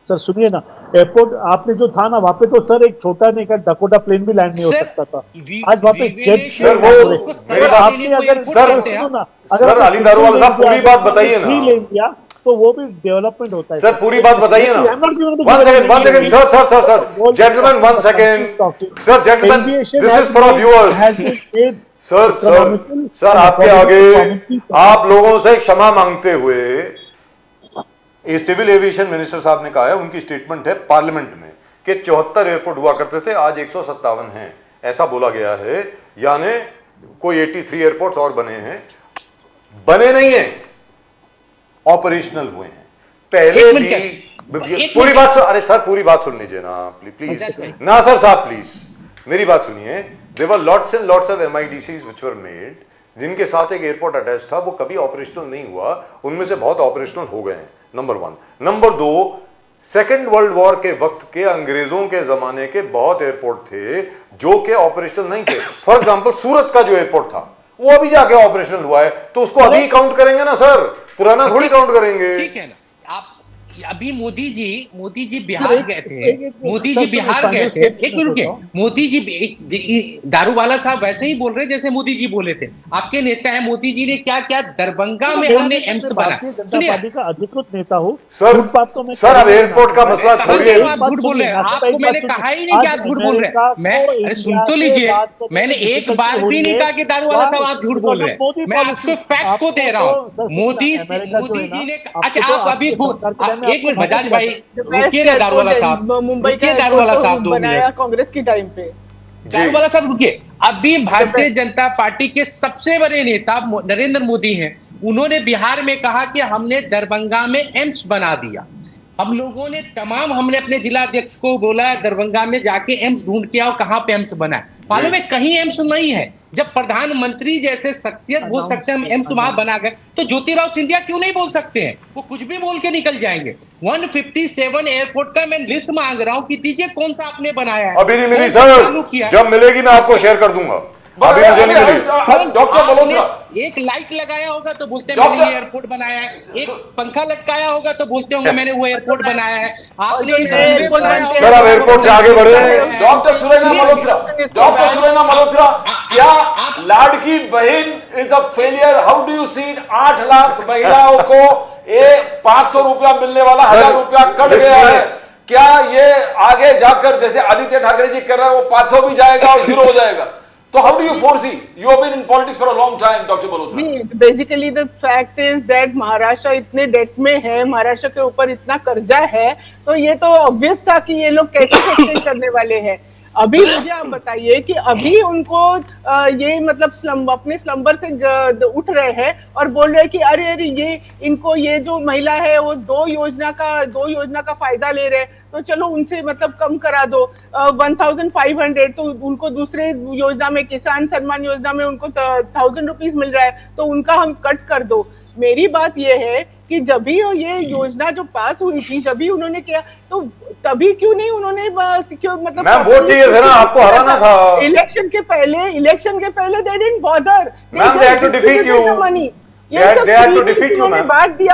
सर सुनिए ना, एयरपोर्ट आपने जो था ना, वहां पे तो सर एक छोटा नहीं का डकोटा प्लेन भी लैंड नहीं हो सर, सकता था। वी- आज वहां पे जेट विवेक सर, वो मेरी बात- आपने अगर सर, सुनो ना, सर, आपने अली दारूवाला साहब, सिंगल पूरी लेन बात दिया, बताइए ना। 3 लेन दिया तो वो भी डेवलपमेंट होता है। सर पूरी बात बताइए ना। We have not given the one second development. Sir gentleman, one second sir, gentleman, Aviation this has is for been- viewers. has been made sir economical sir आपके and आगे economically- आप लोगों से क्षमा मांगते हुए, ये सिविल एविएशन मिनिस्टर साहब ने कहा है, उनकी स्टेटमेंट है पार्लियामेंट में कि 74 एयरपोर्ट हुआ करते थे, आज 157 हैं, ऐसा बोला गया है। यानी कोई 83 एयरपोर्ट्स और बने हैं, बने नहीं है, ऑपरेशनल हुए हैं। पहले एक भी मिनट, पूरी बात सुन, अरे सर पूरी बात सुन लीजिए ना प्लीज ना सर साहब प्लीज मेरी बात सुनिए। There were lots and lots of MIDCs which were made, जिनके साथ एक एयरपोर्ट अटैच था, वो कभी ऑपरेशनल नहीं हुआ, उनमें से बहुत ऑपरेशनल हो गए हैं, number 1। Number 2, second world war के वक्त के अंग्रेजों के जमाने के बहुत एयरपोर्ट थे जो कि ऑपरेशनल नहीं थे। फॉर एग्जांपल सूरत का जो एयरपोर्ट था वो अभी जाके ऑपरेशनल हुआ है, तो उसको अभी काउंट करेंगे ना सर, पुराना थोड़ी काउंट करेंगे। ठीक है ना। आप अभी मोदी जी बिहार गए थे, मोदी जी सर, बिहार सुनो, गए थे। कांग्रेस एक मिनट रुकिए, मोदी जी दारूवाला साहब वैसे ही बोल रहे हैं जैसे मोदी जी बोले थे। आपके नेता है, मोदी जी ने क्या क्या दरभंगा में हमने एम्स भारतीय बनाया। जनता सुनिए, पार्टी का अधिकृत नेता हूँ सर, झूठ बात तो मैं सर, अब करूंगा एयरपोर्ट का ना। मसला कहा छोड़िए। कि आप झूठ बोल रहे हैं। आपको मैंने कहा ही नहीं कि आप झूठ बोल रहे हैं। मैं अरे सुन तो लीजिए, मैंने एक बार भी नहीं कहा कि दारूवाला साहब आप झूठ बोल रहे हैं। मैं आपको फैक्ट को दे रहा हूँ। मोदी जी ने, अच्छा आप अभी एक मिनट बजाज भाई, रुकिए ना दारूवाला साहब, मुंबई रुकिए दारूवाला साहब, 2 बनाया मिनट कांग्रेस की टाइम पे। दारूवाला साहब रुकिए। अभी भारतीय जनता पार्टी के सबसे बड़े नेता नरेंद्र मोदी हैं, उन्होंने बिहार में कहा कि हमने दरभंगा में एम्स बना दिया। हम लोगों ने हमने अपने जिला अध्यक्ष को बोला दरभंगा में जाके एम्स ढूंढ के आओ, कहां पे एम्स बना है। मालूम है कहीं एम्स नहीं है। जब प्रधानमंत्री जैसे शख्सियत बोल सकते हैं हम एम्स वहां बना गए, तो ज्योतिराव सिंधिया क्यों नहीं बोल सकते हैं? वो कुछ भी बोल के निकल जाएंगे। 157 एयरपोर्ट का मैं लिस्ट मांग रहा हूं कि दीजिए कौन सा आपने बनाया है। अभी नहीं मिली कौन सा सर, चालू किया है? जब मिलेगी मैं आपको शेयर कर दूंगा, अभी मुझे नहीं मिली। डॉक्टर आपने मल्होत्रा, एक लाइट लगाया होगा तो बोलते हैं डॉक्टर- मैंने ये एयरपोर्ट बनाया है, एक पंखा लटकाया होगा तो बोलते होंगे मैंने वो एयरपोर्ट बनाया है। आपने एक रेलवे बनाया होगा, सर, आप एयरपोर्ट से आगे बढ़े। डॉक्टर सुरैना मल्होत्रा, क्या लाड़की बहन is a failure? How do you see it? 8 lakh महिलाओं को 500 रुपया मिलने वाला 1000 रुपया कट गया है। क्या ये आगे जाकर जैसे आदित्य ठाकरे जी कर रहे हैं वो 500 भी जाएगा और 0 हो जाएगा? तो how do you foresee? You have been in politics for a long time, doctor Malhotra. Basically the fact is that Maharashtra इतने डेट में है, महाराष्ट्र के ऊपर इतना कर्जा है, तो ये तो ऑब्वियस था कि ये लोग कैसे सस्टेन करने वाले हैं। अभी मुझे आप बताइए कि अभी उनको ये मतलब अपने स्लम्बर से उठ रहे हैं और बोल रहे हैं कि अरे अरे ये इनको ये जो महिला है वो दो योजना का फायदा ले रहे हैं, तो चलो उनसे मतलब कम करा दो 1500, तो उनको दूसरे योजना में किसान सम्मान योजना में उनको 1000 रुपीज मिल रहा है, तो उनका हम कट कर दो। मेरी बात यह है कि जब भी ये योजना जो पास हुई थी, जब भी उन्होंने किया, तो तभी क्यों नहीं उन्होंने मतलब मैम वोट चाहिए थे ना, आपको हराना था। इलेक्शन के पहले they didn't bother, ma'am they had to defeat you. ये They had- सब they had to free defeat you, उन्होंने ma'am.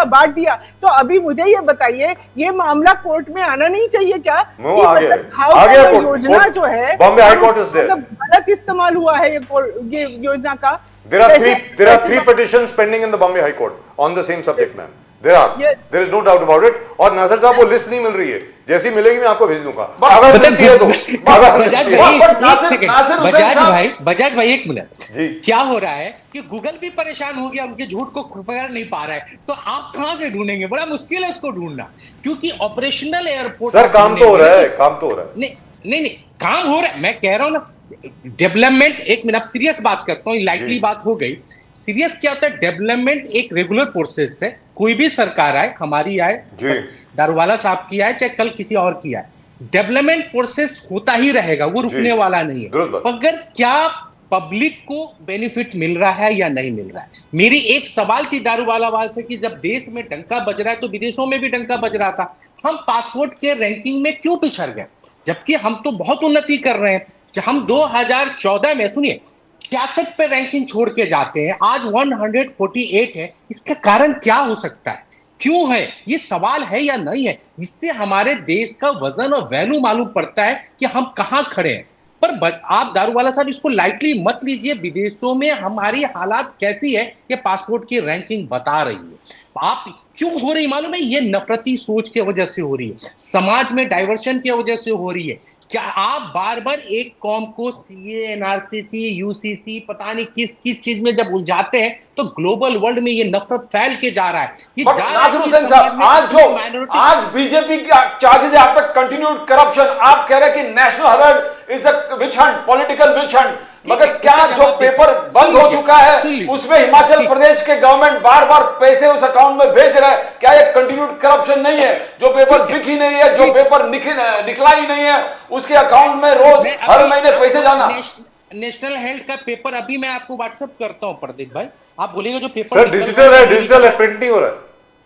बांट दिया। तो अभी मुझे ये बताइए, ये मामला कोर्ट में आना नहीं चाहिए क्या? वो कि आ गया मतलब है। how आ गया come कोर्ट- योजना कोर्ट- जो है Bombay High Court is there. मतलब गलत इस्तेमाल हुआ है ये योजना का। There are कैसे- three petitions pending in the Bombay High Court on the same subject, ma'am. Yes. There is no doubt about it. और नासिर साहब वो लिस्ट नहीं मिल रही है, जैसी मिलेगी मैं आपको भेज दूंगा। But- अगर मतलब मिलती है तो अगर बजाज मिलती है- भाई, but एक नासिर- सेकंड, नासिर हुसैन साहब- बजाज भाई एक मिनट। जी। क्या हो रहा है कि गूगल भी परेशान हो गया, उनके झूठ को पकड़ नहीं पा रहा है, तो आप कहां से ढूंढेंगे? बड़ा मुश्किल है उसको ढूंढना, क्योंकि ऑपरेशनल एयरपोर्ट सर काम तो हो रहा है, काम तो हो रहा है। नहीं काम हो रहा है, मैं कह रहा हूं ना डेवलपमेंट। एक मिनट सीरियस बात करता हूं, लाइटली जी। बात हो गई। सीरियस क्या होता है? डेवलपमेंट एक रेगुलर प्रोसेस है, कोई भी सरकार आए, हमारी आए, जी। दारूवाला साहब की आए, चाहे कल किसी और की आए, डेवलपमेंट प्रोसेस होता ही रहेगा, वो रुकने वाला नहीं दुरुस्त है। बात। अगर क्या पब्लिक को बेनिफिट मिल रहा है या नहीं मिल रहा है? मेरी एक सवाल थी दारूवाला वाल से कि जब देश में डंका बज रहा है तो विदेशों में भी डंका बज रहा था, हम पासपोर्ट के रैंकिंग में क्यों पिछड़ गए? जबकि हम तो बहुत उन्नति कर रहे हैं। हम 2014 में, सुनिए, 66 पे रैंकिंग छोड़ के जाते हैं, आज 148 है। इसका कारण क्या हो सकता है? क्यों है? ये सवाल है या नहीं है? इससे हमारे देश का वजन और वैल्यू मालूम पड़ता है कि हम कहां खड़े हैं। पर आप दारूवाला साहब इसको लाइटली मत लीजिए। विदेशों में हमारी हालात कैसी है ये पासपोर्ट की रैंकिंग बता रही है। आप क्यों हो रही मालूम है? ये नफरती सोच की वजह से हो रही है, समाज में डाइवर्शन की वजह से हो रही है। क्या आप बार बार एक कौम को सीए, एनआरसीसी, यूसीसी, पता नहीं किस किस चीज में जब उलझाते हैं तो ग्लोबल वर्ल्ड में ये नफरत फैल के जा रहा है। ये बट जा रहा है नासिर कि हुसैन समाज साहब, में minority- आज बीजेपी का चार्जेस है आप पे कंटिन्यूड करप्शन। आप कह रहे हैं कि national Herald is a witch hunt, political witch hunt, मगर क्या जो पेपर बंद हो चुका है उसमें हिमाचल प्रदेश के गवर्नमेंट बार बार पैसे उस अकाउंट में भेज रहा है, क्या ये कंटिन्यूड करप्शन नहीं है? जो पेपर बिक ही नहीं है, जो पेपर निकला ही नहीं है, उसके अकाउंट में रोज हर महीने पैसे जाना। नेशनल हेल्थ का पेपर अभी मैं आपको व्हाट्सएप करता हूं प्रदीप भाई, आप बोलेंगे जो पेपर सर डिजिटल है, डिजिटल है, प्रिंट नहीं हो रहा है।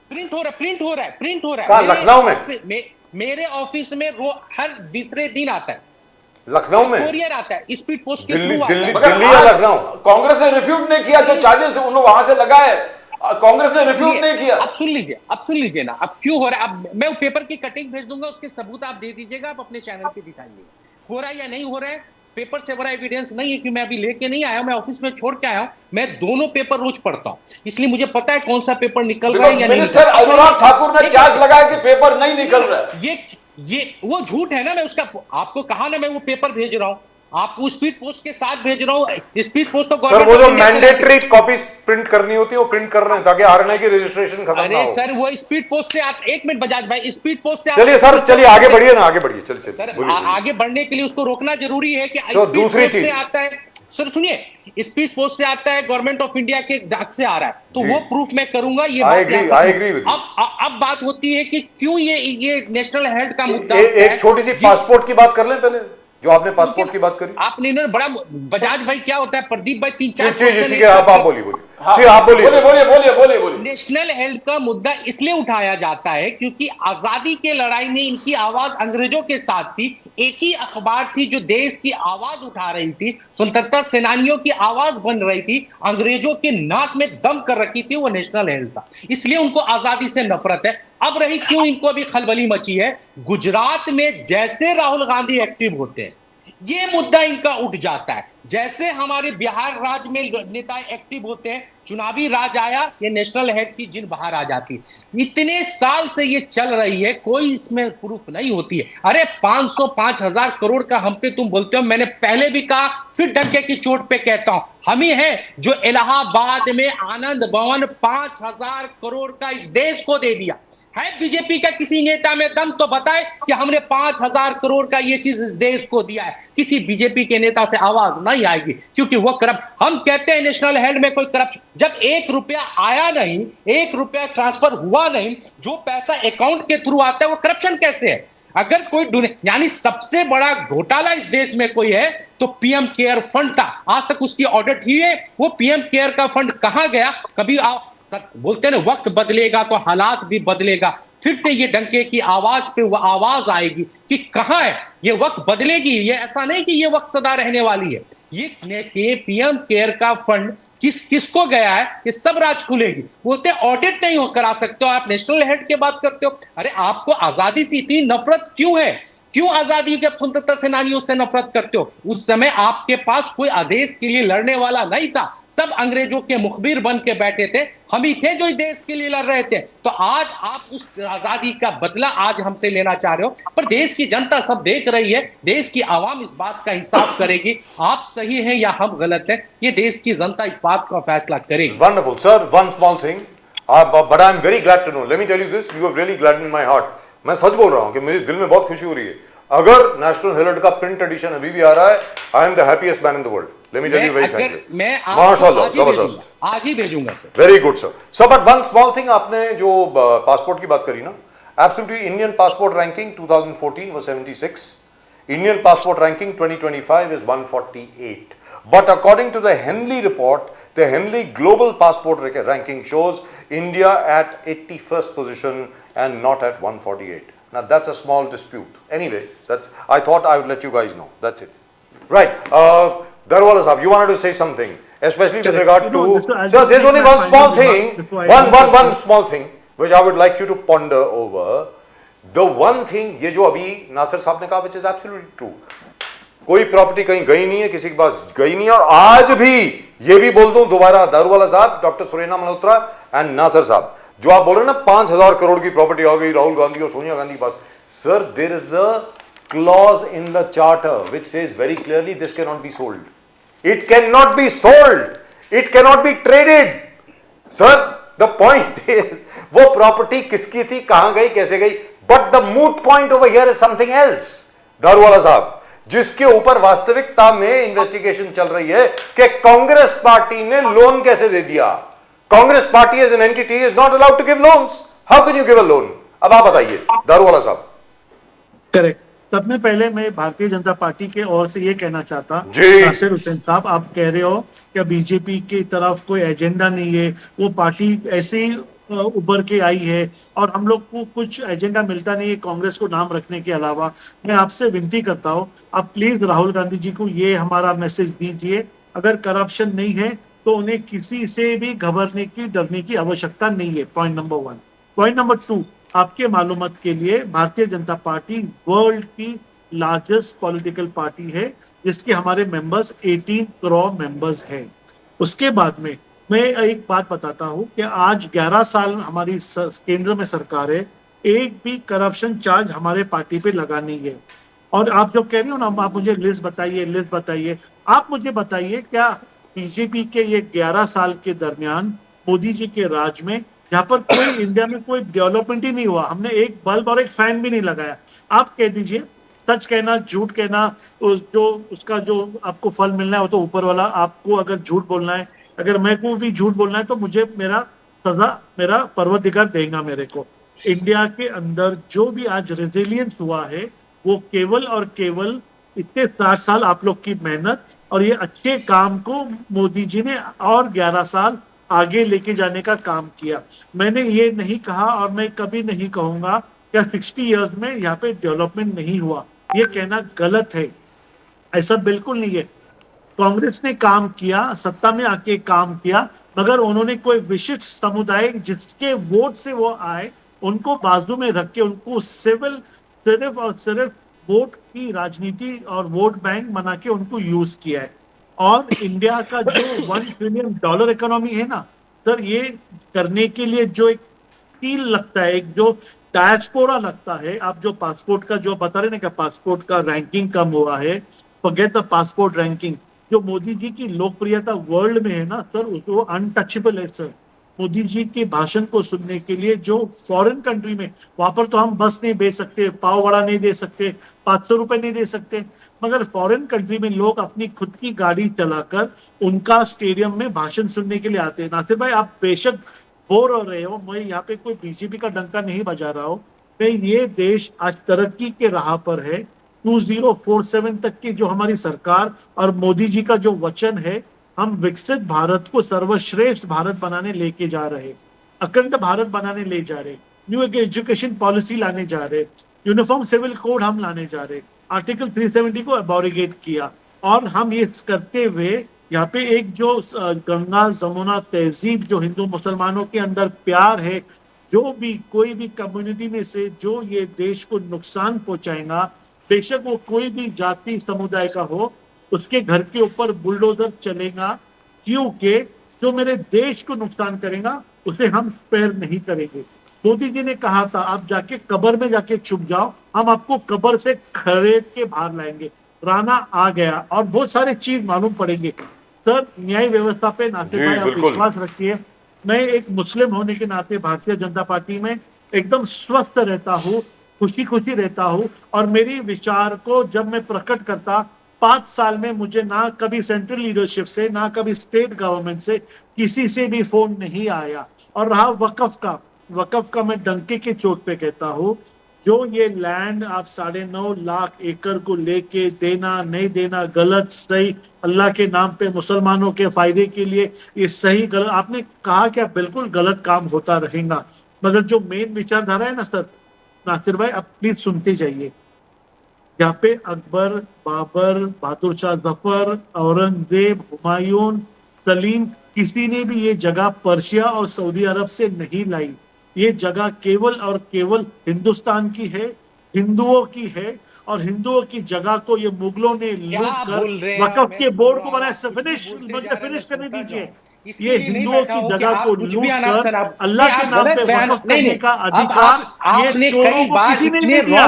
प्रिंट हो रहा है। कहाँ? लखनऊ में? मेरे ऑफिस में हर दूसरे दिन आता है, लखनऊ में, कोरियर आता है, स्पीड पोस्ट के दिल्ली थ्रू आता है। मगर दिल्ली या आज लखनऊ? कांग्रेस ने रिफ्यूट नहीं किया, जो चार्जेस उन्होंने वहां से लगाए कांग्रेस ने रिफ्यूट नहीं किया। अब सुन लीजिए ना, अब क्यों हो रहा है? अब मैं वो पेपर की कटिंग भेज दूंगा, उसके सबूत आप दे दीजिएगा, आप अपने चैनल पे दिखाइएगा हो रहा है या नहीं हो रहा है। पेपर से बड़ा एविडेंस नहीं है कि मैं अभी लेके नहीं आया हूं, मैं ऑफिस में छोड़ के आया हूं। मैं दोनों पेपर रोज पढ़ता हूं, इसलिए मुझे पता है कौन सा पेपर निकल रहा है या नहीं। मिनिस्टर अनुराग ठाकुर ने चार्ज लगाया कि पेपर नहीं निकल रहा है। ये वो झूठ है ना। मैं उसका आपको कहा ना, मैं वो पेपर भेज रहा हूं, आपको स्पीड पोस्ट के साथ भेज रहा हूं। स्पीड पोस्ट तो सर वो जो मैंडेटरी कॉपीज प्रिंट करनी होती है वो प्रिंट कर रहे हैं ताकि आरएनआई की रजिस्ट्रेशन खत्म ना अरे हो। सर वो स्पीड पोस्ट से एक मिनट बजाज भाई, स्पीड पोस्ट से चलिए सर, चलिए आगे बढ़िए ना, आगे बढ़िए, चलिए सर बोलिए। आगे बढ़ने के लिए उसको रोकना जरूरी है कि तो स्पीड दूसरी पोस्ट से चीज। आता है। सर सुनिए, स्पीड पोस्ट से आता है, गवर्नमेंट ऑफ इंडिया के डाक से आ रहा है, तो जी। वो प्रूफ मैं करूंगा। ये I बात agree, याद I रखना। agree with you। अब बात होती है कि क्यों ये नेशनल हेल्थ का मुद्दा एक छोटी सी पासपोर्ट की बात कर लें पहले, जो आपने पासपोर्ट की बात करी। आपने ना बड़ा बजाज भाई, क्या होता है प्रदीप भाई, 3-4 ठीक है, आप बोलिए, आप बोलिए। नेशनल हेल्थ का मुद्दा इसलिए उठाया जाता है क्योंकि आजादी के लड़ाई में इनकी आवाज अंग्रेजों के साथ थी। एक ही अखबार थी जो देश की आवाज उठा रही थी, स्वतंत्रता सेनानियों की आवाज बन रही थी, अंग्रेजों के नाक में दम कर रखी थी, वो नेशनल हेल्थ था। इसलिए उनको आजादी से नफरत है। अब रही क्यों इनको अभी खलबली मची है, गुजरात में जैसे राहुल गांधी एक्टिव होते हैं ये मुद्दा इनका उठ जाता है, जैसे हमारे बिहार राज्य में नेता एक्टिव होते हैं, चुनावी राज आया, ये नेशनल हेड की जिन बाहर आ जाती। इतने साल से ये चल रही है, कोई इसमें प्रूफ नहीं होती है। अरे 5,000 करोड़ का हम पे तुम बोलते हो, मैंने पहले भी कहा, फिर डंके की चोट पे कहता हूं, हम ही है जो इलाहाबाद में आनंद भवन 5,000 करोड़ का इस देश को दे दिया है। बीजेपी का किसी नेता में दम तो बताए कि हमने 5,000 करोड़ का ये चीज इस देश को दिया है। किसी बीजेपी के नेता से आवाज नहीं आएगी क्योंकि वो करप्ट। हम कहते हैं नेशनल हेल्थ में कोई करप्शन, जब 1 रुपया आया नहीं, 1 रुपया ट्रांसफर हुआ नहीं, जो पैसा अकाउंट के थ्रू आता है वो करप्शन कैसे है? अगर कोई यानी सबसे बड़ा घोटाला इस देश में कोई है तो पीएम केयर फंड था, आज तक उसकी ऑडिट ही है। वो पीएम केयर का फंड कहां गया? कभी बोलते हैं ना, वक्त बदलेगा तो हालात भी बदलेगा, फिर से ये डंके की आवाज पे वो आवाज आएगी कि कहां है ये, वक्त बदलेगी। ये ऐसा नहीं कि ये वक्त सदा रहने वाली है। ये पीएम केयर का फंड किसको गया है, ये सब राज खुलेगी। बोलते ऑडिट नहीं हो करा सकते हो आप, नेशनल हेड की बात करते हो। अरे आपको आजादी से इतनी नफरत क्यों है? क्यों आजादी के स्वतंत्रता सेनानियों से नफरत करते हो? उस समय आपके पास कोई आदेश के लिए लड़ने वाला नहीं था, सब अंग्रेजों के मुखबिर बन के बैठे थे, हम ही थे जो इस देश के लिए लड़ रहे थे। तो आज आप उस आजादी का बदला आज हमसे लेना चाह रहे हो, पर देश की जनता सब देख रही है, देश की आवाम इस बात का हिसाब करेगी, आप सही हैं या हम गलत हैं, ये देश की जनता इस बात का फैसला करेगी। Wonderful, sir. One small thing, but I'm very glad to know. Let me tell you this, you have really gladdened my heart. मैं सच बोल रहा हूँ कि मुझे दिल में बहुत खुशी हो रही है। अगर नेशनल हेराल्ड का प्रिंट एडिशन अभी भी आ रहा है, I am the happiest man in the world. Let me tell you very frankly, मैं माशाल्लाह, जबरदस्त, आज ही भेजूंगा sir. Very good sir. So but one small thing, आपने जो पासपोर्ट की बात करी ना, absolutely Indian passport ranking 2014 was 76, Indian passport ranking 2025 is 148. But according to the Henley report, the Henley global passport ranking shows India at 81st position and not at 148. Now that's a small dispute. Anyway, I thought I would let you guys know. That's it. Right. Darwala Sahab, you wanted to say something, especially with regard to. So there's only one small thing, one small thing which I would like you to ponder over. The one thing, ये जो अभी नासिर साहब ने कहा, which is absolutely true. कोई property कहीं गई नहीं है, किसी के पास गई नहीं है, और आज भी ये भी बोल दूं दोबारा, दारूवाला साहब, डॉक्टर सुरेना मल्होत्रा एंड नासिर साहब, जो आप बोल रहे हैं ना 5,000 करोड़ की प्रॉपर्टी आ गई राहुल गांधी और सोनिया गांधी के पास, sir there is a clause in the charter which says very clearly this can not be sold, it can not be sold, it can not be traded. Sir the point is वो property किसकी थी, कहां गई, कैसे गई, but the moot point over here is something else. Daruwala साहब, जिसके ऊपर वास्तविकता में इन्वेस्टिगेशन चल रही है कि कांग्रेस पार्टी ने लोन कैसे दे दिया। Congress party as an entity is not allowed to give loans. How can you give a loan? अब आप बताइए दारूवाला साहब। करेक्ट। सब में पहले मैं भारतीय जनता पार्टी के ओर से ये कहना चाहता, नासिर हुसैन साहब, आप कह रहे हो कि बीजेपी की तरफ कोई एजेंडा नहीं है, वो पार्टी ऐसे ही उभर के आई है और हम लोग को कुछ एजेंडा मिलता नहीं है कांग्रेस को नाम रखने के अलावा। मैं आपसे विनती करता हूं, आप प्लीज राहुल गांधी जी को ये हमारा मैसेज दीजिए, अगर करप्शन नहीं है तो उन्हें किसी से भी घबराने की, डरने की आवश्यकता नहीं है। Point number 1। पॉइंट नंबर 2, आपके मालूमात के लिए भारतीय जनता पार्टी वर्ल्ड की लार्जेस्ट पॉलिटिकल पार्टी है, जिसके हमारे मेंबर्स 18 करोड़ मेंबर्स हैं। उसके बाद में मैं एक बात बताता हूं कि आज 11 साल हमारी केंद्र में सरकार है, एक भी करप्शन चार्ज हमारे पार्टी पे लगा नहीं है। और आप जो कह रहे हो ना, आप मुझे लिस्ट बताइए, आप मुझे बताइए, क्या बीजेपी के ये 11 साल के दरमियान मोदी जी के राज में यहाँ पर कोई इंडिया में कोई डेवलपमेंट ही नहीं हुआ, हमने एक बल्ब और एक फैन भी नहीं लगाया। आप कह दीजिए, सच कहना, झूठ कहना, उसका जो आपको फल मिलना है वो तो ऊपर वाला, आपको अगर झूठ बोलना है, अगर मैं को भी झूठ बोलना है तो मुझे मेरा सजा मेरा परवरदिगार देगा मेरे को। इंडिया के अंदर जो भी आज रेजिलियंस हुआ है वो केवल और केवल इतने 60 साल आप लोग की मेहनत और ये अच्छे काम को मोदी जी ने और 11 साल आगे लेके जाने का काम किया। मैंने ये नहीं कहा और मैं कभी नहीं कहूंगा क्या 60 इयर्स में यहाँ पे डेवलपमेंट नहीं हुआ, ये कहना गलत है, ऐसा बिल्कुल नहीं है। कांग्रेस ने काम किया, सत्ता में आके काम किया, मगर उन्होंने कोई विशिष्ट समुदाय जिसके वोट से वो आए उनको बाजू में रख के उनको सिर्फ और सिर्फ वोट की राजनीति और वोट बैंक बना के उनको यूज किया है। और इंडिया का जो $1 ट्रिलियन इकोनॉमी है ना सर, ये करने के लिए जो एक स्टील लगता है, एक जो डायस्पोरा लगता है, आप जो पासपोर्ट का जो बता रहे ना कि पासपोर्ट का रैंकिंग कम हुआ है, फॉरगेट द पासपोर्ट रैंकिंग, जो मोदी जी की लोकप्रियता वर्ल्ड में है ना सर, वो अनटचेबल है सर। मोदी जी के भाषण को सुनने के लिए जो फॉरेन कंट्री में, वहां पर तो हम बस नहीं भेज सकते, पाव वड़ा नहीं दे सकते, 500 रुपए नहीं दे सकते, मगर फॉरेन कंट्री में लोग अपनी खुद की गाड़ी चलाकर उनका स्टेडियम में भाषण सुनने के लिए आते हैं। नासिर भाई, आप बेशक बोर हो रहे हो, मैं यहाँ पे कोई बीजेपी का डंका नहीं बजा रहा हूँ, मैं ये देश आज तरक्की के राह पर है। 2047 तक की जो हमारी सरकार और मोदी जी का जो वचन है, हम विकसित भारत को सर्वश्रेष्ठ भारत बनाने लेके जा रहे, अखंड भारत बनाने ले जा रहे, न्यू एजुकेशन पॉलिसी लाने जा रहे, यूनिफॉर्म सिविल कोड हम लाने जा रहे, आर्टिकल 370 को अबॉरिगेट किया, और हम ये करते हुए यहाँ पे एक जो गंगा जमुना तहजीब जो हिंदू मुसलमानों के अंदर प्यार है, जो भी कोई भी कम्युनिटी में से जो ये देश को नुकसान पहुंचाएगा, बेशक वो कोई भी जाति समुदाय का हो, उसके घर के ऊपर बुलडोजर चलेगा, क्योंकि जो मेरे देश को नुकसान करेगा उसे हम स्पेयर नहीं करेंगे। मोदी जी ने कहा था आप जाके कब्र में जाके छुप जाओ, हम आपको कब्र से खरीद के बाहर लाएंगे। राणा आ गया और बहुत सारे चीज मालूम पड़ेंगे। सर, न्याय व्यवस्था पे नाते भाई आप बिल्कुल। विश्वास रखिए। मैं एक मुस्लिम होने के नाते भारतीय जनता पार्टी में एकदम स्वस्थ रहता हूँ, खुशी खुशी रहता हूँ, और मेरी विचार को जब मैं प्रकट करता, 5 साल में मुझे ना कभी सेंट्रल लीडरशिप से ना कभी स्टेट गवर्नमेंट से किसी से भी फोन नहीं आया। और रहा वकफ का मैं डंके के चोट पे कहता हूँ, जो ये लैंड आप 9.5 लाख एकड़ को लेके देना नहीं देना, गलत सही, अल्लाह के नाम पे मुसलमानों के फायदे के लिए, ये सही गलत आपने कहा क्या, बिल्कुल गलत काम होता रहेगा, मगर जो मेन विचारधारा है ना सर, नासिर भाई आप प्लीज सुनते जाइए। यहाँ पे अकबर, बाबर, बहादुर शाह जफर, औरंगजेब, हुमायूं, सलीम, किसी ने भी ये जगह पर्शिया और सऊदी अरब से नहीं लाई। ये जगह केवल और केवल हिंदुस्तान की है, हिंदुओं की है, और हिंदुओं की जगह को ये मुगलों ने लूट कर वकफ के बोर्ड को बनाया। मुझे फिनिश करने दीजिए। ये हिंदुओं की जगह को लूट कर अल्लाह के नाम पे वकफ करने का अधिकार ये चोरों को किसी ने नहीं दिया।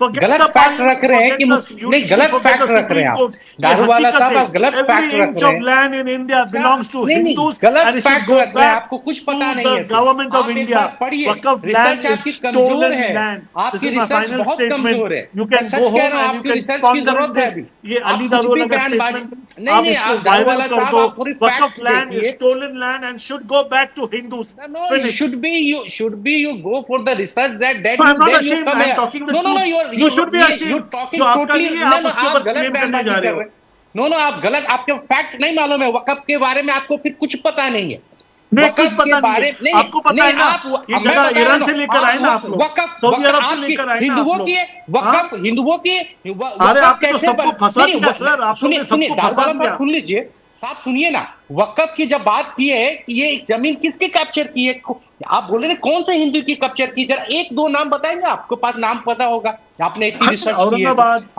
गलत फैक्ट रख रहे हैं कि नहीं, गलत फैक्ट रख रहे हैं आप दारूवाला साहब, आप गलत फैक्ट रख रहे हैं। Land in India belongs to Hindus, गलत फैक्ट रख रहे हैं, आपको कुछ पता नहीं है। गवर्नमेंट ऑफ इंडिया पढ़िए, रिसर्च आपकी कमजोर है, आपकी रिसर्च बहुत कमजोर है। सच कह रहा हूं, आपकी रिसर्च की जरूरत है अभी। ये अली दारूवाला का स्टेटमेंट नहीं, आप दारूवाला साहब आप पूरी फैक्ट देखिए। Stolen land and should go back to Hindus. No, it should be you go for the research that No, I'm not then you ashamed. come I'm here. talking the No, truth. You should be ashamed. You're talking जो आपका totally नहीं है, आप उसके आप ऊपर गलत claim करने बयानबाजी जा रहे कर हो। रहे हैं। No, आप गलत, आपके फैक्ट नहीं मालूम है, वकफ के बारे में आपको फिर कुछ पता नहीं है। नहीं, कुछ वकफ पता के नहीं बारे है। नहीं, आपको पता है ना, ये मैं जगह बता ईरान रहा से हूं, लेकर आए ना आप लोग, वकफ सऊदी अरब से आपकी लेकर आए ना आप हिंदुओं लोग। की है, वकफ हिंदुओं की है। अरे वकफ आपने तो कैसे सबको फंसा नहीं, दिया सर, आप लोगों ने सुनिए सबको दारूवाला फंसा साहब, दिया। सुन लीजिए साहब, सुनिए ना, वकफ की जब बात की है कि ये जमीन किसके कैप्चर की है, आप बोले ना कौन से हिंदू की कैप्चर की, जरा एक दो नाम बताएंगे, आपको पास नाम पता होगा, आपने इतनी रिसर्च की है। औरंगाबाद,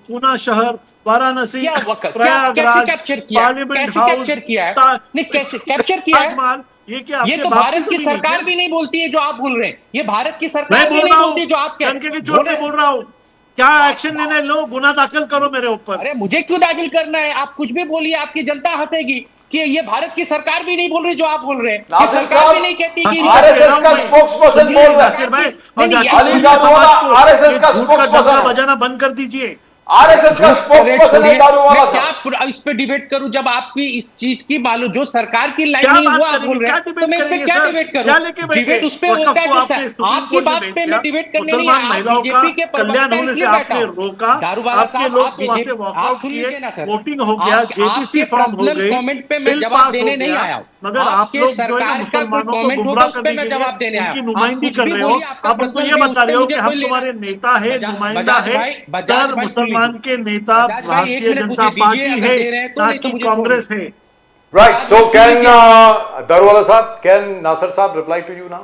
पूना शहर, वाराणसी, क्या वकफ प्रयागराज, कैसे कैप्चर किया, पार्लियामेंट कैसे हाउस, कैप्चर किया है, नहीं कैसे कैप्चर किया है, ताजमहल, ये क्या ये आपके तो बाप भारत से की तो नहीं सरकार है? भी नहीं बोलती है जो आप बोल रहे हैं, ये भारत की मैं सरकार भी बोल नहीं रहा बोलती जो आप हूँ, के चोट पे बोल रहा हूँ, क्या एक्शन लेना है, लो गुनाह दाखिल करो मेरे ऊपर। अरे मुझे क्यों दाखिल करना है, आप कुछ भी बोलिए, आपकी जनता हंसेगी कि ये भारत की सरकार भी नहीं बोल रही जो आप बोल रहे हैं, ये नासिर सरकार साहब, भी नहीं कहती कि आरएसएस का स्पोक्सपर्सन बोल रहा है। अली दारूवाला आरएसएस का स्पोक्सपर्सन है। बजाना बंद कर दीजिए। आरएसएस का स्पोक्सपर्सन है दारूवाला साहब। क्या इस पे डिबेट करूं जब आपकी इस चीज की मालूम जो सरकार की लाइन क्या नहीं बात वो आप करेंगे? बोल रहे क्या हैं, डिबेट तो मैं इस पे करेंगे क्या सर? डिबेट क्या करूं? लेके बैठे? डिबेट उस पे वकफ होता है को कि आपने सर सुप्रीम आपकी कोर्ट में बात भेज पे दिया। मैं डिबेट करने नहीं मुसलमान आया, महिलाओं बीजेपी के का कल्याण प्रवक्ता होने से इसलिए बैठा आपने हूं। रोका, दारूवाला आपके साहब लोग आप वहां से बीजेपी वॉकआउट आप सुनिए किए, ना सर, वोटिंग हो गया, जेपीसी फॉर्म हो पर्सनल गई, कमेंट पे मैं बिल जवाब पास देने हो नहीं गया, आया हूं। मगर आप आपके लोग जो है ना सरकार का कोई मुसलमानों को कमेंट होगा गुमराह उस पे करने मैं के जवाब लिए देने आया उनकी हूं। नुमाइंदी कुछ कर भी रहे हो। बोलिए, आपका आप उनको पर्सनल ये व्यू, बता उस पे रहे हो मुझे कि कोई हम लेना- तुम्हारे नेता है, नुमाइंदा बजाज है, भाई, सर सुन मुसलमान लीजिए। के नेता बजाज भाई, एक भारतीय मिनट जनता मुझे पार्टी दीजिए, है, अगर दे रहे हैं तो, ना नहीं तो कि मुझे कांग्रेस है। Right. So can Daruwala साहब, can Nasir साहब reply to you now?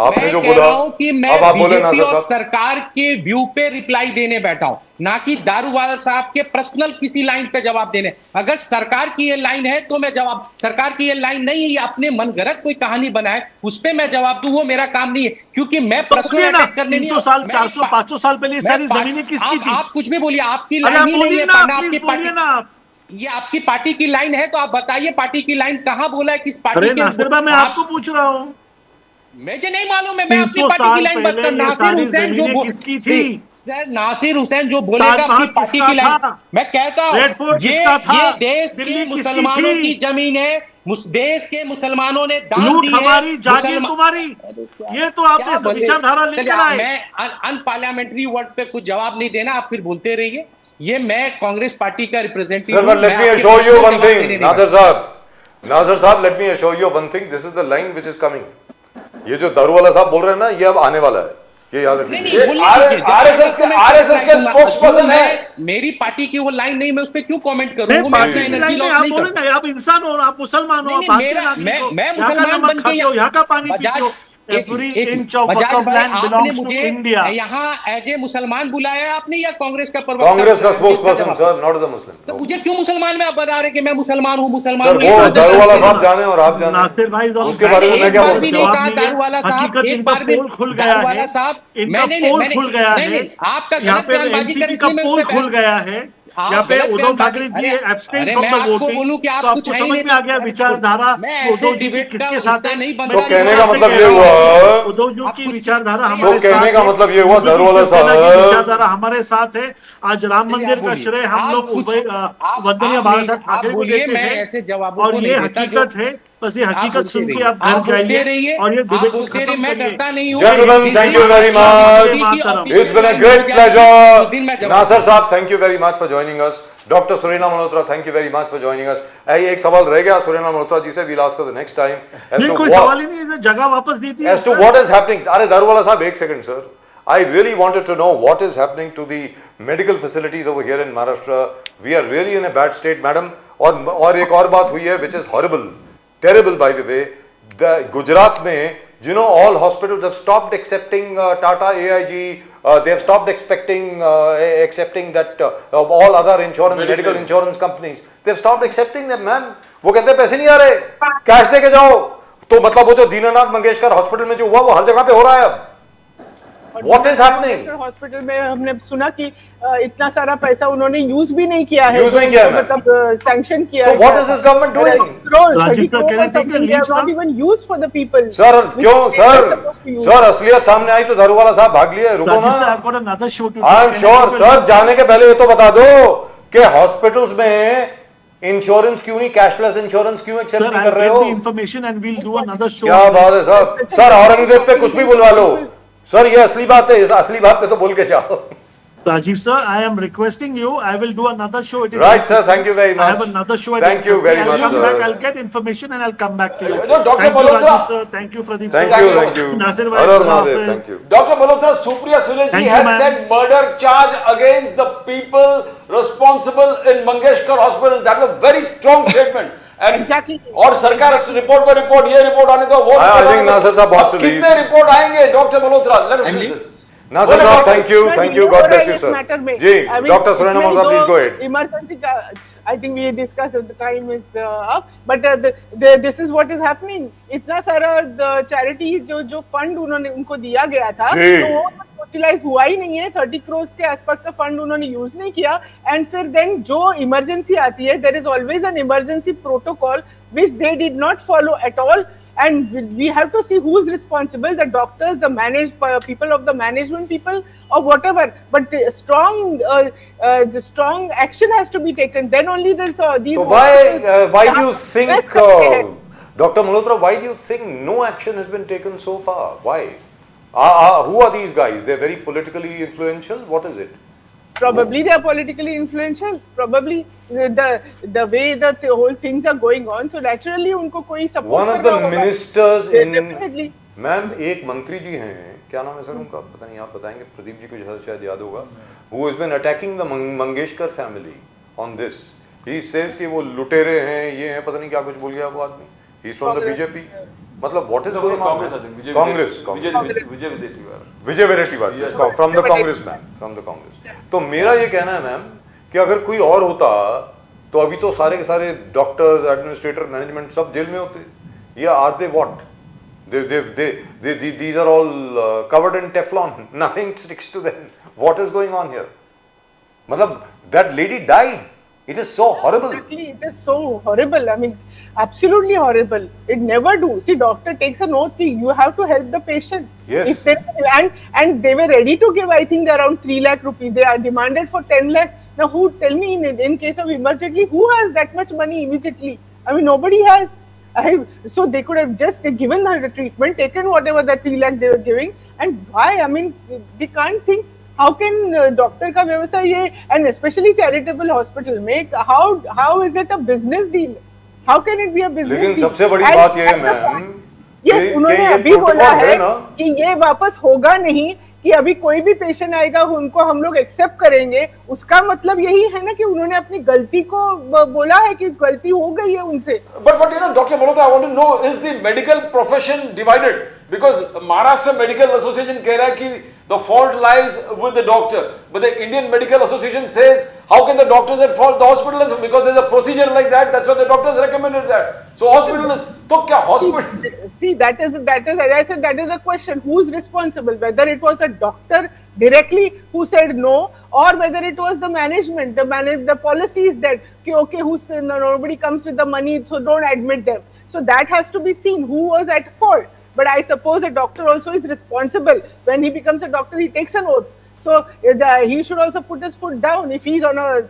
आपने मैं जो कह बोला, रहा हूं कि मैं अब आप बोले बीजेपी नासिर और साहब। सरकार के व्यू पे रिप्लाई देने बैठा हूं, ना कि दारूवाला साहब के पर्सनल किसी लाइन पे जवाब देने। अगर सरकार की ये लाइन है तो मैं जवाब, सरकार की ये लाइन नहीं है, ये अपने मनगढ़ंत कोई कहानी बनाए उस पे मैं जवाब दूं, वो मेरा काम नहीं है, क्योंकि मैं पर्सनल अटैक करने नहीं 300 साल, मैं- 400, 500 साल पहले ये मैं सारी पा- जमीनें किसकी थी? आप कुछ भी बोलिए, आपकी अरे लाइन आप ही नहीं बोलिए है, ना, ना प्लीज आपकी बोलिए पार्टी, ना आप। ये आपकी पार्टी की लाइन है तो आप बताइए पार्टी की लाइन कहां बोला है, किस पार्टी अरे के। नासिर भाई, मैं आपको पूछ रहा हूँ, मुझे नहीं मालूम है, मैं अपनी 300 पार्टी की लाइन साल बात कर। पहले ये नासिर सारी हुसैन जो जमीनें किसकी थी? सर नासिर हुसैन जो बोलेगा ताजमहल अपनी पार्टी किसका की लाइन, था? मैं कहता रेड हूं फोर्ट ये किसका था? देश दिल्ली के किसकी मुसलमानों थी? की जमीन है, देश के मुसलमानों ने दान लूट दी है, हमारी, जागीर मुसलमान- तुम्हारी, ये तो क्या आपने बोले? विचारधारा चलिए, लेकर आए। मैं अनपार्लियामेंट्री वर्ड पे कुछ जवाब नहीं देना, आप फिर बोलते रहिए। ये मैं कांग्रेस पार्टी का representative Sir, but let me assure you one thing, Nasir साहब, let me assure you one thing, this is the line which is coming. ये जो दारूवाला साहब बोल रहे हैं ना, ये अब आने वाला है, ये याद नहीं, रखिए। नहीं, बोलने आर- दीजिए। जब RSS के- मैं RSS के जो spokesperson मैं- है। मेरी पार्टी की वो लाइन नहीं, मैं उस पर क्यों कमेंट करूं? नहीं, वो मैं पार्टी अपना की एनर्जी लाइन लॉस नहीं, आप नहीं बोले करता। ना, आप इंसान हो, आप मुसलमान हो, नहीं, आप नहीं, भारतीय मेरा नागरिक हो, मैं यहाँ का मुसलमान नमक बन खाते के हो, यहाँ का पानी पीते बजाज हो। Every inch of बजाज वक़्फ़ भाई, land आपने belongs to मुझे India. यहाँ एज ए मुसलमान बुलाया आपने या कांग्रेस का प्रवक्ता? कांग्रेस का इसका स्पोक्सपर्सन जवाब। Sir, not the Muslim. तो मुझे क्यों मुसलमान में आप बता रहे कि मैं मुसलमान हूँ, मुसलमान सर हूँ? ये वो कहाँ दारू वाला तक साहब जाने और आप जाने, नासिर भाई, उसके बारे में मैं एक क्या बार बोल भी सकता नहीं हूँ? कहा दारू वाला साहब, हकीकत एक इनका बार भी पोल खुल गया दारू वाला है, साहब, इनका मैंने पोल मैंने खुल गया नहीं, है, नहीं, आपका यहाँ गलत पे बयानबाजी कर एनसीपी का इसलिए मैं उस पोल पे खुल गया है, आप यहाँ पे गलत उद्धव बयानबाजी- ठाकरे जी अरे- एब्सटेन अरे फ्रॉम मैं द आपको वोटिंग, बोलूं कि आप तो कुछ आपको है ही समझ नहीं में आ गया तो- विचारधारा मैं ऐसे उद्धव जी की डिबेट का किसके हिस्सा साथ है। नहीं बनना मैं तो कहने आपसे का मतलब कह ये रहा हूँ, हुआ, उद्धव जी आप की कुछ- विचारधारा तो हमारे साथ कहने का है, मतलब ये हुआ, मोदी जी दारू वाला शिवसेना की साहब- विचारधारा हमारे साथ है। आज राम चलिए, मंदिर आप का बोलिए। श्रेय हम आप लोग कुछ- वंदनीय आप बाला साहब आप ठाकरे को बोलिए, देते मैं हैं, ऐसे जवाबों और को ये नहीं देता जो हकीकत है। बस ये आप हकीकत बोलते सुन के रहिए, आप घर बोलते जाइए रहिए, और ये आप डिबेट को बोलते रहिए, खत्म मैं करिए। डरता नहीं हूँ। Gentlemen, जिस thank दिन you very आप- much. की official It's been a line great हो जाएगी, उस दिन मैं pleasure. जवाब नासिर साहब, thank you very much for joining us. Dr. Surena Malhotra, thank you very much for joining us. एक सवाल रह गया सुरेना मल्होत्रा जी से, we'll ask her the next time. As नहीं, to कोई what- सवाल ही नहीं है, जगह वापस दी थी as to what is happening. अरे दारूवाला साहब, एक second sir. I really wanted to know what is happening to the medical facilities over here in Maharashtra. We are really in a bad state, madam. और एक और बात हुई है, which is horrible, terrible by the way. The Gujarat में, you know, all hospitals have stopped accepting Tata AIG. They have stopped accepting that all other insurance, medical insurance companies. They have stopped accepting them, ma'am. वो कहते हैं पैसे नहीं आ रहे, cash दे के जाओ. तो मतलब वो जो दीनानाथ मंगेशकर हॉस्पिटल में जो हुआ, वो हर जगह पे हो रहा है अब. What is happening? हॉस्पिटल में हमने सुना कि इतना सारा पैसा उन्होंने यूज भी नहीं किया है, Use नहीं किया है, मतलब सैंक्शन किया So है। what is this government doing? Rajiv sir, can I take a leave, sir? not even used for the people. Sir क्यों Which they are sir supposed to use. Sir असलियत सामने आई तो दारूवाला साहब भाग लिए. रुको राजीव sir, ना. I've got another show to do. I am Can I sure take a sir, leave? जाने के पहले ये तो बता दो कि हॉस्पिटल्स में इंश्योरेंस क्यों नहीं, कैशलेस इंश्योरेंस क्यों एक्सेप्ट Sir, नहीं I'll कर रहे get the हो? information and we'll do another show. क्या on this. बात है सर. सर औरंगजेब पे कुछ भी बुलवा लो सर, ये असली बात है, इस असली बात पे तो बोल के जाओ. Rajiv sir, I am requesting you. I will do another show. It is Right sir, thank you very I have much. another show. at Thank you 8:30. very I'll much, come sir. back. I'll get information and I'll come back to you. No, Dr. Thank you, Malhotra. Rajiv sir. Thank you, Pradeep Thank sir. you, thank you. Nasir bhai, Har Har Khuda Mahadev, Hafiz. thank you. Dr. Malhotra, Supriya Sule ji Thank you, has ma'am. said murder charge against the people responsible in Mangeshkar Hospital. That is a very strong statement. And Exactly. और सरकार report पर report, ये report आने दो, वो I report think आने दो. नासिर साहब बहुत अब सुनी. कितने रिपोर्ट आएंगे doctor Malhotra? Let us finish this. Nasir साहब, thank you, God bless you इस सर. मैटर में जी doctor Surena Malhotra, please go ahead. Emergency का I think we discuss the time is up, but this is what is happening. इतना सारा charity जो fund उन्होंने उनको दिया गया था, जी. तो वो यूटिलाइज हुआ ही नहीं है. 30 करोड़ के आसपास का फंड उन्होंने यूज नहीं किया. एंड फिर देन जो इमरजेंसी आती है, there is always an emergency protocol which they did not follow at all. And we have to see who is responsible, the doctors, the people of the management people, or whatever. But the strong action has to be taken. Then only this these. So why do you think, Dr. Malhotra, why do you think no action has been taken so far? Why? Who are these guys? They're very politically influential. What is it? Probably they are politically influential. Probably the way that the whole things are going on. So naturally उनको कोई support One of कर the रहा होगा. ministers in, Definitely. Ma'am एक मंत्री जी हैं, क्या नाम है सर उनका, पता नहीं, आप बताएंगे, प्रदीप जी को शायद याद होगा. Who has been attacking the Mangeshkar family on this? He says कि वो लुटेरे हैं, ये हैं, पता नहीं क्या कुछ बोल गया वो आदमी. He's from the Congress. BJP. मतलब what is going on? Congress, I think. Congress. Vijay Videttiwar. Vijay Wadettiwar, from the Congress man, from the Congress. तो मेरा ये कहना है मैम कि अगर कोई और होता तो अभी तो सारे के सारे डॉक्टर्स, एडमिनिस्ट्रेटर, मैनेजमेंट सब जेल में होते. ये are they what? These are all covered in Teflon. Nothing sticks to them. What is going on here? मतलब that lady died. It is so horrible. Exactly, it is so horrible. I mean, absolutely horrible. It never do. See, doctor takes an oath. You have to help the patient. Yes. If they, and they were ready to give, I think, around 3 lakh rupees. They are demanded for 10 lakh. Now, who tell me in case of emergency, who has that much money immediately? I mean, nobody has. So they could have just given her the treatment, taken whatever the 3 lakh they were giving. And why? I mean, they can't think. How can doctor का व्यवसाय ये, and especially charitable hospital में, how is it a business deal? How can it be a business लेकिन deal? सबसे बड़ी And बात ये है at the ma'am point- Yes, कि उन्होंने ये अभी बोला protocol है ना, कि ये वापस होगा नहीं, कि अभी कोई भी पेशेंट आएगा उनको हम लोग एक्सेप्ट करेंगे, उसका मतलब यही है ना कि उन्होंने अपनी गलती को बोला है कि गलती हो गई है उनसे। But you know, Dr. Malhotra, I want to know, is the medical profession divided? Because Maharashtra Medical Association कह रहा है कि the fault lies with the doctor, but the Indian Medical Association says, how can the doctors at fault? The hospital is, because there's a procedure like that, that's why the doctors recommended that. So hospital is, तो क्या hospital? See, that is, as I said, that is the question. Who's responsible? Whether it was a doctor directly who said no, or whether it was the management, the policy is that, okay, nobody comes with the money, so don't admit them. So that has to be seen, who was at fault. But I suppose a doctor also is responsible. When he becomes a doctor, he takes an oath. So he should also put his foot down. If he's on a,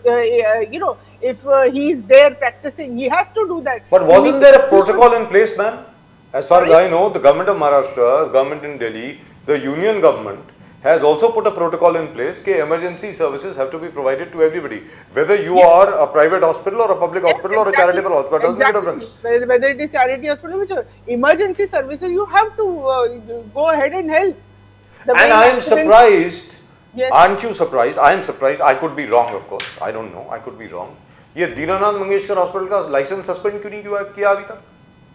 if he's there practicing, he has to do that. But wasn't there a protocol in place, ma'am? As far as I know, the government of Maharashtra, government in Delhi, the union government has also put a protocol in place that emergency services have to be provided to everybody. Whether you are a private hospital or a public hospital or a charitable hospital, doesn't make a difference. Whether it is charity hospital, whichever. Emergency services, you have to go ahead and help. And I am surprised. Yes. Aren't you surprised? I am surprised. I could be wrong, of course. I don't know. I could be wrong. ये Dinanath Mangeshkar hospital का licence suspend क्यों नहीं किया अभी तक?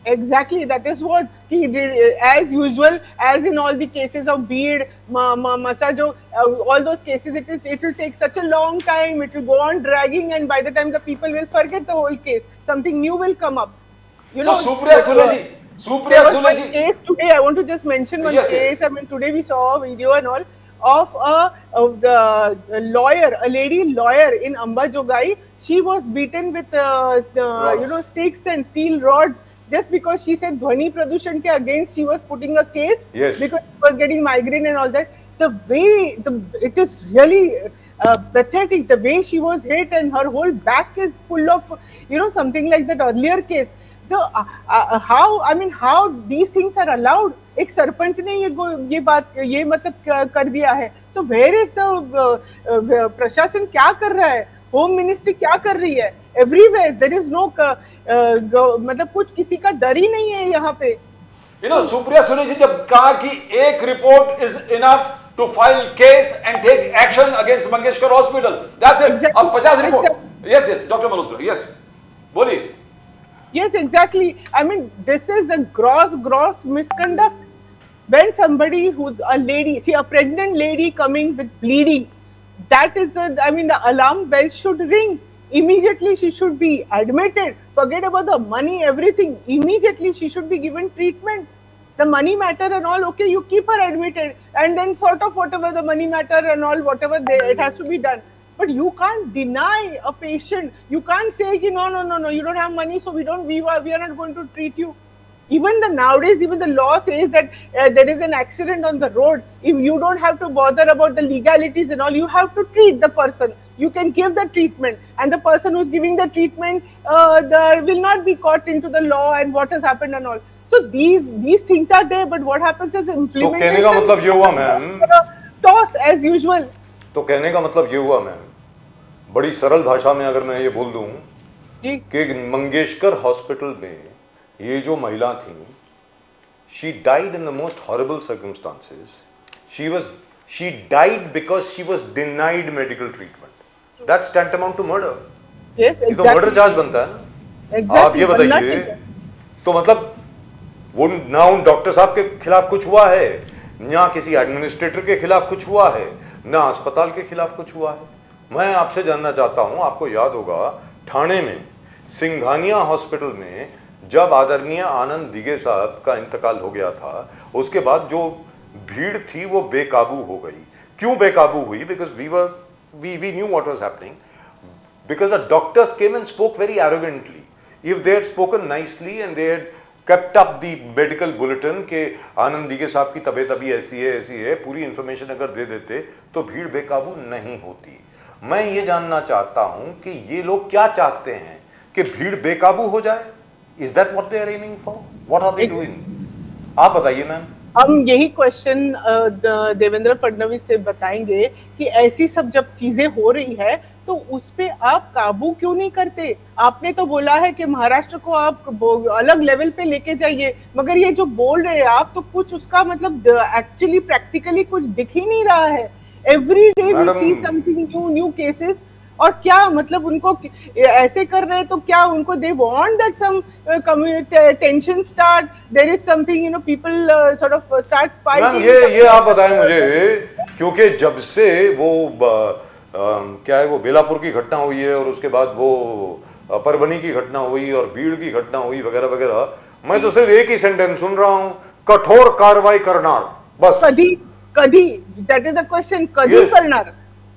Exactly, that is what he did, as usual, as in all the cases of Bid, Masajo, all those cases, it will take such a long time, it will go on dragging, and by the time the people will forget the whole case, something new will come up. You So know, Supriya Sule there was one case today, I want to just mention one Yes, case, yes. I mean, today we saw a video and all, of the lawyer, a lady lawyer in Ambajogai. She was beaten with, sticks and steel rods, just because she said Dhwani Pradushan ke against, she was putting a case, Yes. because she was getting migraine and all that. The way, it is really pathetic, the way she was hit, and her whole back is full of, something like that earlier case. How these things are allowed? एक सरपंच ने ये मतलब कर दिया है, तो where is the प्रशासन क्या कर रहा है, होम मिनिस्ट्री क्या कर रही है? Everywhere there is no मतलब कुछ किसी का डर ही नहीं है यहाँ पे. सुप्रिया सुले जी जब कहा कि एक report is enough to file case and take action against Mangeshkar hospital, that's it. अब 50 report. Yes doctor Malhotra, yes बोलिए. Yes, exactly. I mean, this is a gross misconduct. When somebody a pregnant lady coming with bleeding, that is the alarm bell should ring. Immediately she should be admitted. Forget about the money, everything. Immediately she should be given treatment. The money matter and all, okay, you keep her admitted, and then sort of whatever the money matter and all, whatever it has to be done. But you can't deny a patient. You can't say, no, you don't have money, so we are not going to treat you. Even nowadays, even the law says that there is an accident on the road. If you don't have to bother about the legalities and all, you have to treat the person. You can give the treatment, and the person who's giving the treatment will not be caught into the law and what has happened and all. So these things are there, but what happens is implementation. So कहने का मतलब ये हुआ ma'am, toss as usual. तो कहने का मतलब ये हुआ मैम, बड़ी सरल भाषा में अगर मैं ये बोल दूं कि मंगेशकर हॉस्पिटल में ये जो महिला थी, she died in the most horrible circumstances. She died because she was denied medical treatment. That's tantamount to murder. Yes, exactly. ये तो मर्डर चार्ज बनता है ना. Exactly. आप ये बताइए, तो मतलब वो ना उन डॉक्टर साहब के खिलाफ कुछ हुआ है, ना किसी एडमिनिस्ट्रेटर के खिलाफ कुछ हुआ है, ना अस्पताल के खिलाफ कुछ हुआ है. मैं आपसे जानना चाहता हूं, आपको याद होगा ठाणे में सिंघानिया हॉस्पिटल में जब आदरणीय आनंद दिगे साहब का इंतकाल हो गया था, उसके बाद जो भीड़ थी वो बेकाबू हो गई. क्यों बेकाबू हुई? Because we knew what was happening, because the doctors came and spoke very arrogantly. If they had spoken nicely and they had kept up the medical bulletin के आनंद दिगे साहब की तबीयत अभी ऐसी है, पूरी इंफॉर्मेशन अगर दे देते तो भीड़ बेकाबू नहीं होती. मैं ये जानना चाहता हूं कि ये लोग क्या चाहते हैं, कि भीड़ बेकाबू हो जाए? Is that what they are aiming for? What are they doing? आप बताइए मैम. हम यही क्वेश्चन देवेंद्र फडणवीस से बताएंगे कि ऐसी सब जब चीजें हो रही है तो उस पे आप काबू क्यों नहीं करते? आपने तो बोला है कि महाराष्ट्र को आप अलग लेवल पे लेके जाइए, मगर ये जो बोल रहे हैं आप, तो कुछ उसका मतलब एक्चुअली प्रैक्टिकली कुछ दिख ही नहीं रहा है। Every day we madam, see something new cases. और क्या मतलब उनको ऐसे कर रहे हैं तो क्या उनको they want that some community tension start, there is something people sort of start ma'am fighting. ये आप बताएं मुझे, क्योंकि जब से वो क्या है, वो बेलापुर की घटना हुई है और उसके बाद वो परभनी की घटना हुई और भीड़ की घटना हुई वगैरह वगैरह, मैं तो सिर्फ एक ही सेंटेंस सुन रहा हूं, कठोर कार्रवाई करना, बस। कधी कधी, दैट इज द क्वेश्चन, कधी Yes. करणार,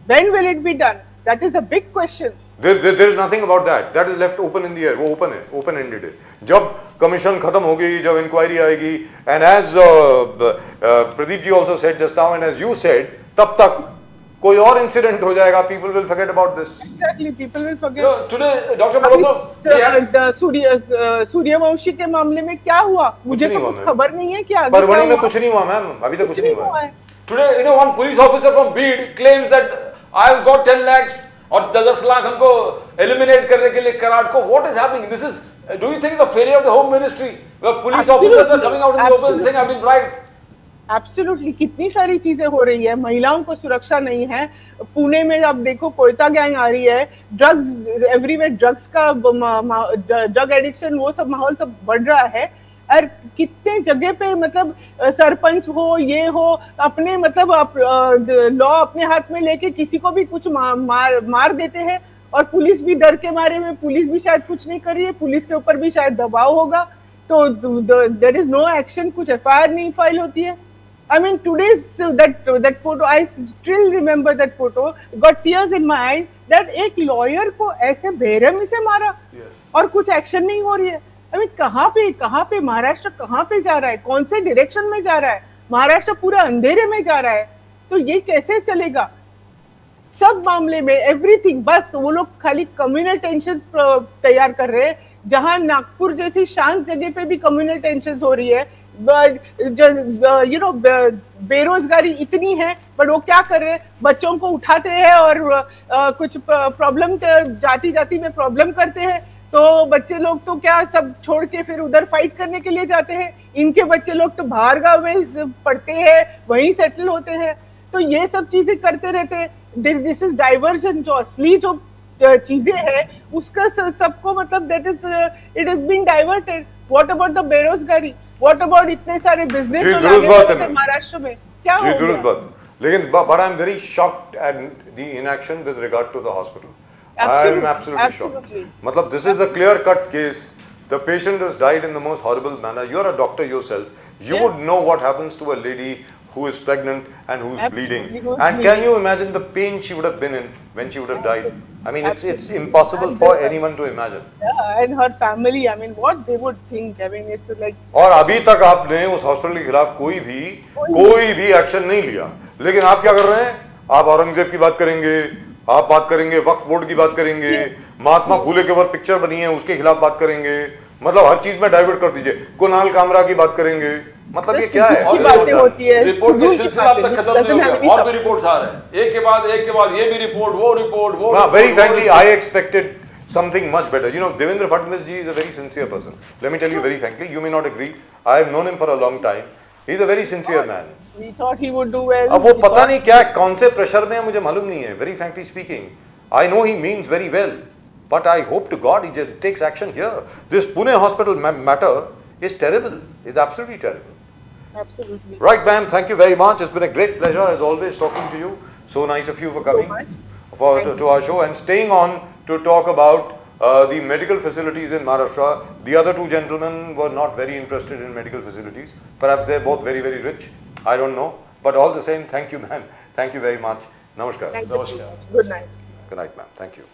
when will it be done, that is the big question. There is nothing about that. That is left open in the air. वो open है, open ended है। जब कमीशन खत्म होगी, जब inquiry आएगी, and as Pradeep ji also said just now, and as you said, तब तक कोई और इंसिडेंट हो जाएगा, people will forget about this. Exactly, people will forget. Today, Dr. Malhotra, we had Suryavanshi के मामले में क्या हुआ? मुझे नहीं तो हुआ, कुछ मैम। खबर नहीं है कि आगे परभनी क्या में हुआ। कुछ नहीं हुआ मैम, अभी तक कुछ नहीं हुआ है। today, one police officer from Bid claims that I've got 10 lakhs और 10 लाख हमको eliminate करने के लिए करार को। What is happening? This is, do you think it's a failure of the Home Ministry where police officers are coming out in the open and saying I've been bribed? Absolutely, कितनी सारी चीजें हो रही है, महिलाओं को सुरक्षा नहीं है। पुणे में आप देखो कोयता गैंग आ रही है, ड्रग्स एवरीवेयर, ड्रग्स का ड्रग एडिक्शन, वो सब माहौल सब बढ़ रहा है। और कितने जगह पे मतलब सरपंच हो, ये हो, अपने मतलब लॉ अपने हाथ में लेके किसी को भी कुछ मार देते हैं, और पुलिस भी डर के मारे में, पुलिस भी शायद कुछ नहीं कर रही है, पुलिस के ऊपर भी शायद दबाव होगा, तो देयर इज नो एक्शन, कुछ एफआईआर नहीं फाइल होती है। I mean, today's that photo, I still remember that photo. Got tears in my eyes. That एक lawyer को ऐसे बेरहमी से मारा, और कुछ एक्शन नहीं हो रही है। I mean, कहाँ पे महाराष्ट्र कहाँ पे जा रहा है? कौन से डायरेक्शन में जा रहा है? महाराष्ट्र पूरा अंधेरे में जा रहा है, तो ये कैसे चलेगा? सब मामले में एवरीथिंग, बस वो लोग खाली कम्युनल टेंशन तैयार कर रहे हैं, जहां नागपुर जैसी शांत जगह पे भी कम्युनल टेंशन हो रही है। बेरोजगारी इतनी है, बट वो क्या कर रहे हैं, बच्चों को उठाते हैं और कुछ प्रॉब्लम, जाति जाति में प्रॉब्लम करते हैं, तो बच्चे लोग तो क्या सब छोड़ के फिर उधर फाइट करने के लिए जाते हैं। इनके बच्चे लोग तो बाहर गांव में पढ़ते हैं, वहीं सेटल होते हैं, तो ये सब चीजें करते रहते हैं। दिस इज डाइवर्जन, जो असली जो चीजें हैं उसका सबको मतलब that is it is been diverted. What about the बेरोजगारी, व्हाट अबाउट इतने सारे बिजनेस जी, दुरुस्त बात है मैम। महाराष्ट्र में क्या जी हो दुरुस्त गया? बात, लेकिन but I'm very shocked at the inaction with regard to the hospital. I am absolutely shocked. Absolutely. मतलब this is a clear-cut case. The patient has died in the most horrible manner. You are a doctor yourself. You Yeah. would know what happens to a lady who is pregnant and who's Absolutely, bleeding. who's And can bleeding. you imagine the pain she would have been in when she would have died? I mean, it's Absolutely. impossible for anyone to imagine. Yeah, and her family, I mean, what they would think, I mean, it's like और अभी तक आपने उस hospital के खिलाफ कोई भी action नहीं लिया, लेकिन आप क्या कर रहे हैं? आप औरंगजेब की बात करेंगे, आप बात करेंगे वक्फ बोर्ड की बात करेंगे, महात्मा फूले के ऊपर पिक्चर बनी है उसके खिलाफ बात करेंगे, मतलब हर चीज में डाइवर्ट कर दीजिए, कुणाल कामरा की बात करेंगे, मतलब ये क्या है? की बातें होती है, रिपोर्ट की फजूल की सिलसिला अब बातें, तक खत्म नहीं doesn't have हो any गया, और भी substance. रिपोर्ट्स आ रहे हैं, एक के बाद ये भी रिपोर्ट, वो रिपोर्ट, वो Nah, very रिपोर्ट, वो frankly, report. I expected something much better. You know, Devendra Fadnavis ji is a very sincere person. Let me tell you very frankly, you may not agree. I have known him for a long time. He is a very sincere man. We thought he would do well. अब वो We पता thought- नहीं क्या कौन से pressure में है मुझे मालूम नहीं है. Very frankly speaking, I know he means very well, but I hope to God he just takes action here. This Pune hospital matter is terrible. It's absolutely terrible. Absolutely. Right, ma'am. Thank you very much. It's been a great pleasure as always talking to you. So nice of you for coming much. to our show and staying on to talk about the medical facilities in Maharashtra. The other two gentlemen were not very interested in medical facilities. Perhaps they're both very, very rich. I don't know. But all the same, thank you, ma'am. Thank you very much. Namaskar. Thank you so much. Good night. Good night, ma'am. Thank you.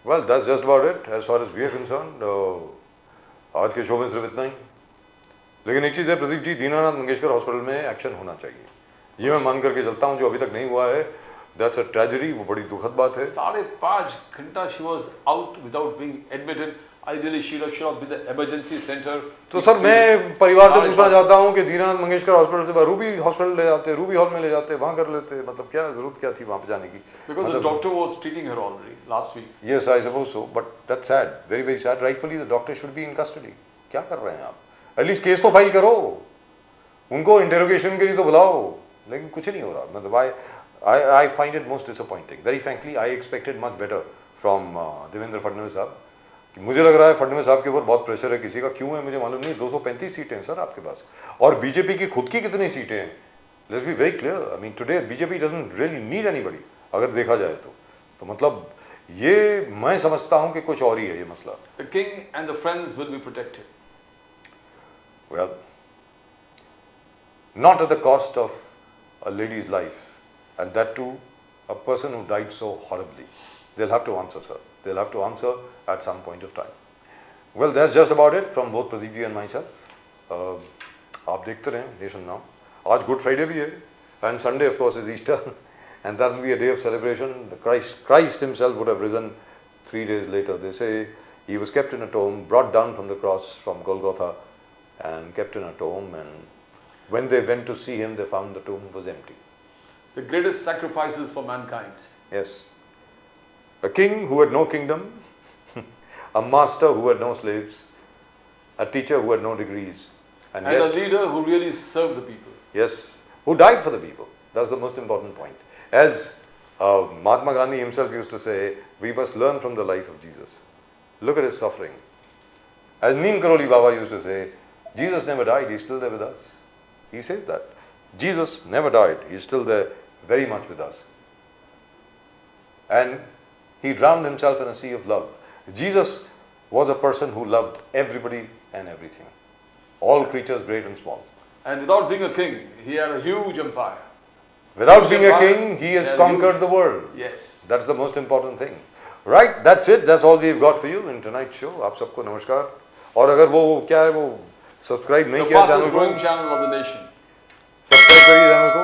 Well, that's just about it as far as we are concerned. आज के show में सिर्फ इतना ही, लेकिन एक चीज़ है Pradeep ji, Dinanath Mangeshkar hospital में action होना चाहिए, ये मैं मान करके चलता हूँ, जो अभी तक नहीं हुआ है। दैट्स अ ट्रेजेडी, वो बड़ी दुखद बात है। 5.5 घंटा she was out without being admitted. Ideally, should have been the emergency center. तो सर मैं परिवार से साढ़े पूछना 500 चाहता हूँ कि दीनानाथ मंगेशकर हॉस्पिटल से रूबी हॉस्पिटल ले जाते, रूबी हॉल में ले जाते, वहाँ कर लेते, मतलब क्या जरूरत क्या थी वहाँ पे जाने की? Because the doctor was treating her already last week. Yes, I suppose so, but that's sad, very very sad. Rightfully, the doctor should be in custody. क्या कर रहे हैं आप? At least केस तो फाइल करो, उनको इंटेरोगेशन के लिए तो बुलाओ, लेकिन कुछ नहीं हो रहा. मतलब I find it most disappointing. Very frankly, I expected much better from Devendra Fadnavis साहब. मुझे लग रहा है फडणवीस साहब के ऊपर बहुत प्रेशर है, किसी का क्यों है मुझे मालूम नहीं. 235 सीटें हैं सर आपके पास, और बीजेपी की खुद की कितनी सीटें हैं? Let's be very clear. I mean today BJP doesn't really need anybody अगर देखा जाए तो मतलब ये मैं समझता हूं कि कुछ और ही है ये मसला. The king and the friends will be protected. Well, not at the cost of a lady's life, and that too a person who died so horribly. They'll have to answer, sir. They'll have to answer at some point of time. Well, that's just about it from both Pradeep ji and myself. आप देखते रहें nation now. आज good Friday भी है, and Sunday of course is Easter, and that will be a day of celebration. The Christ himself would have risen 3 days later. They say he was kept in a tomb, brought down from the cross from Golgotha, and kept in a tomb. And when they went to see him, they found the tomb was empty. The greatest sacrifices for mankind. Yes. A king who had no kingdom, a master who had no slaves, a teacher who had no degrees, and And yet, a leader who really served the people. yes, who died for the people. That's the most important point. As Mahatma Gandhi himself used to say, we must learn from the life of Jesus. Look at his suffering. As Neem Karoli Baba used to say, Jesus never died, he's still there with us. He says that. Jesus never died, he's still there very much with us. And he drowned himself in a sea of love. Jesus was a person who loved everybody and everything. All creatures, great and small. And without being a king, he had a huge empire. Without Huge being a empire, king, he has had conquered huge- the world. Yes. That's the most important thing. Right, that's it. That's all we've got for you in tonight's show. आप सबको नमस्कार. और अगर वो क्या है वो subscribe नहीं The किया fastest चैनल को, growing channel of the nation. Subscribe करिए चैनल को.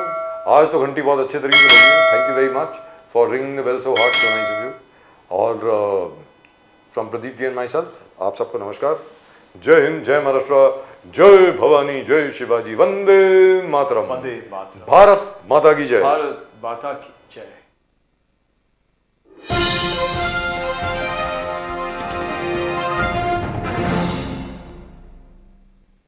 आज तो घंटी बहुत अच्छे तरीके से लगी है. Thank you very much for ringing the bell so hard, so nice of you. और from Pradeep ji and myself, आप सबको नमस्कार. जय हिंद, जय महाराष्ट्र, जय भवानी, जय शिवाजी, वंदे मातरम. Vande Mataram. भारत माता की जय. Bharat Mata ki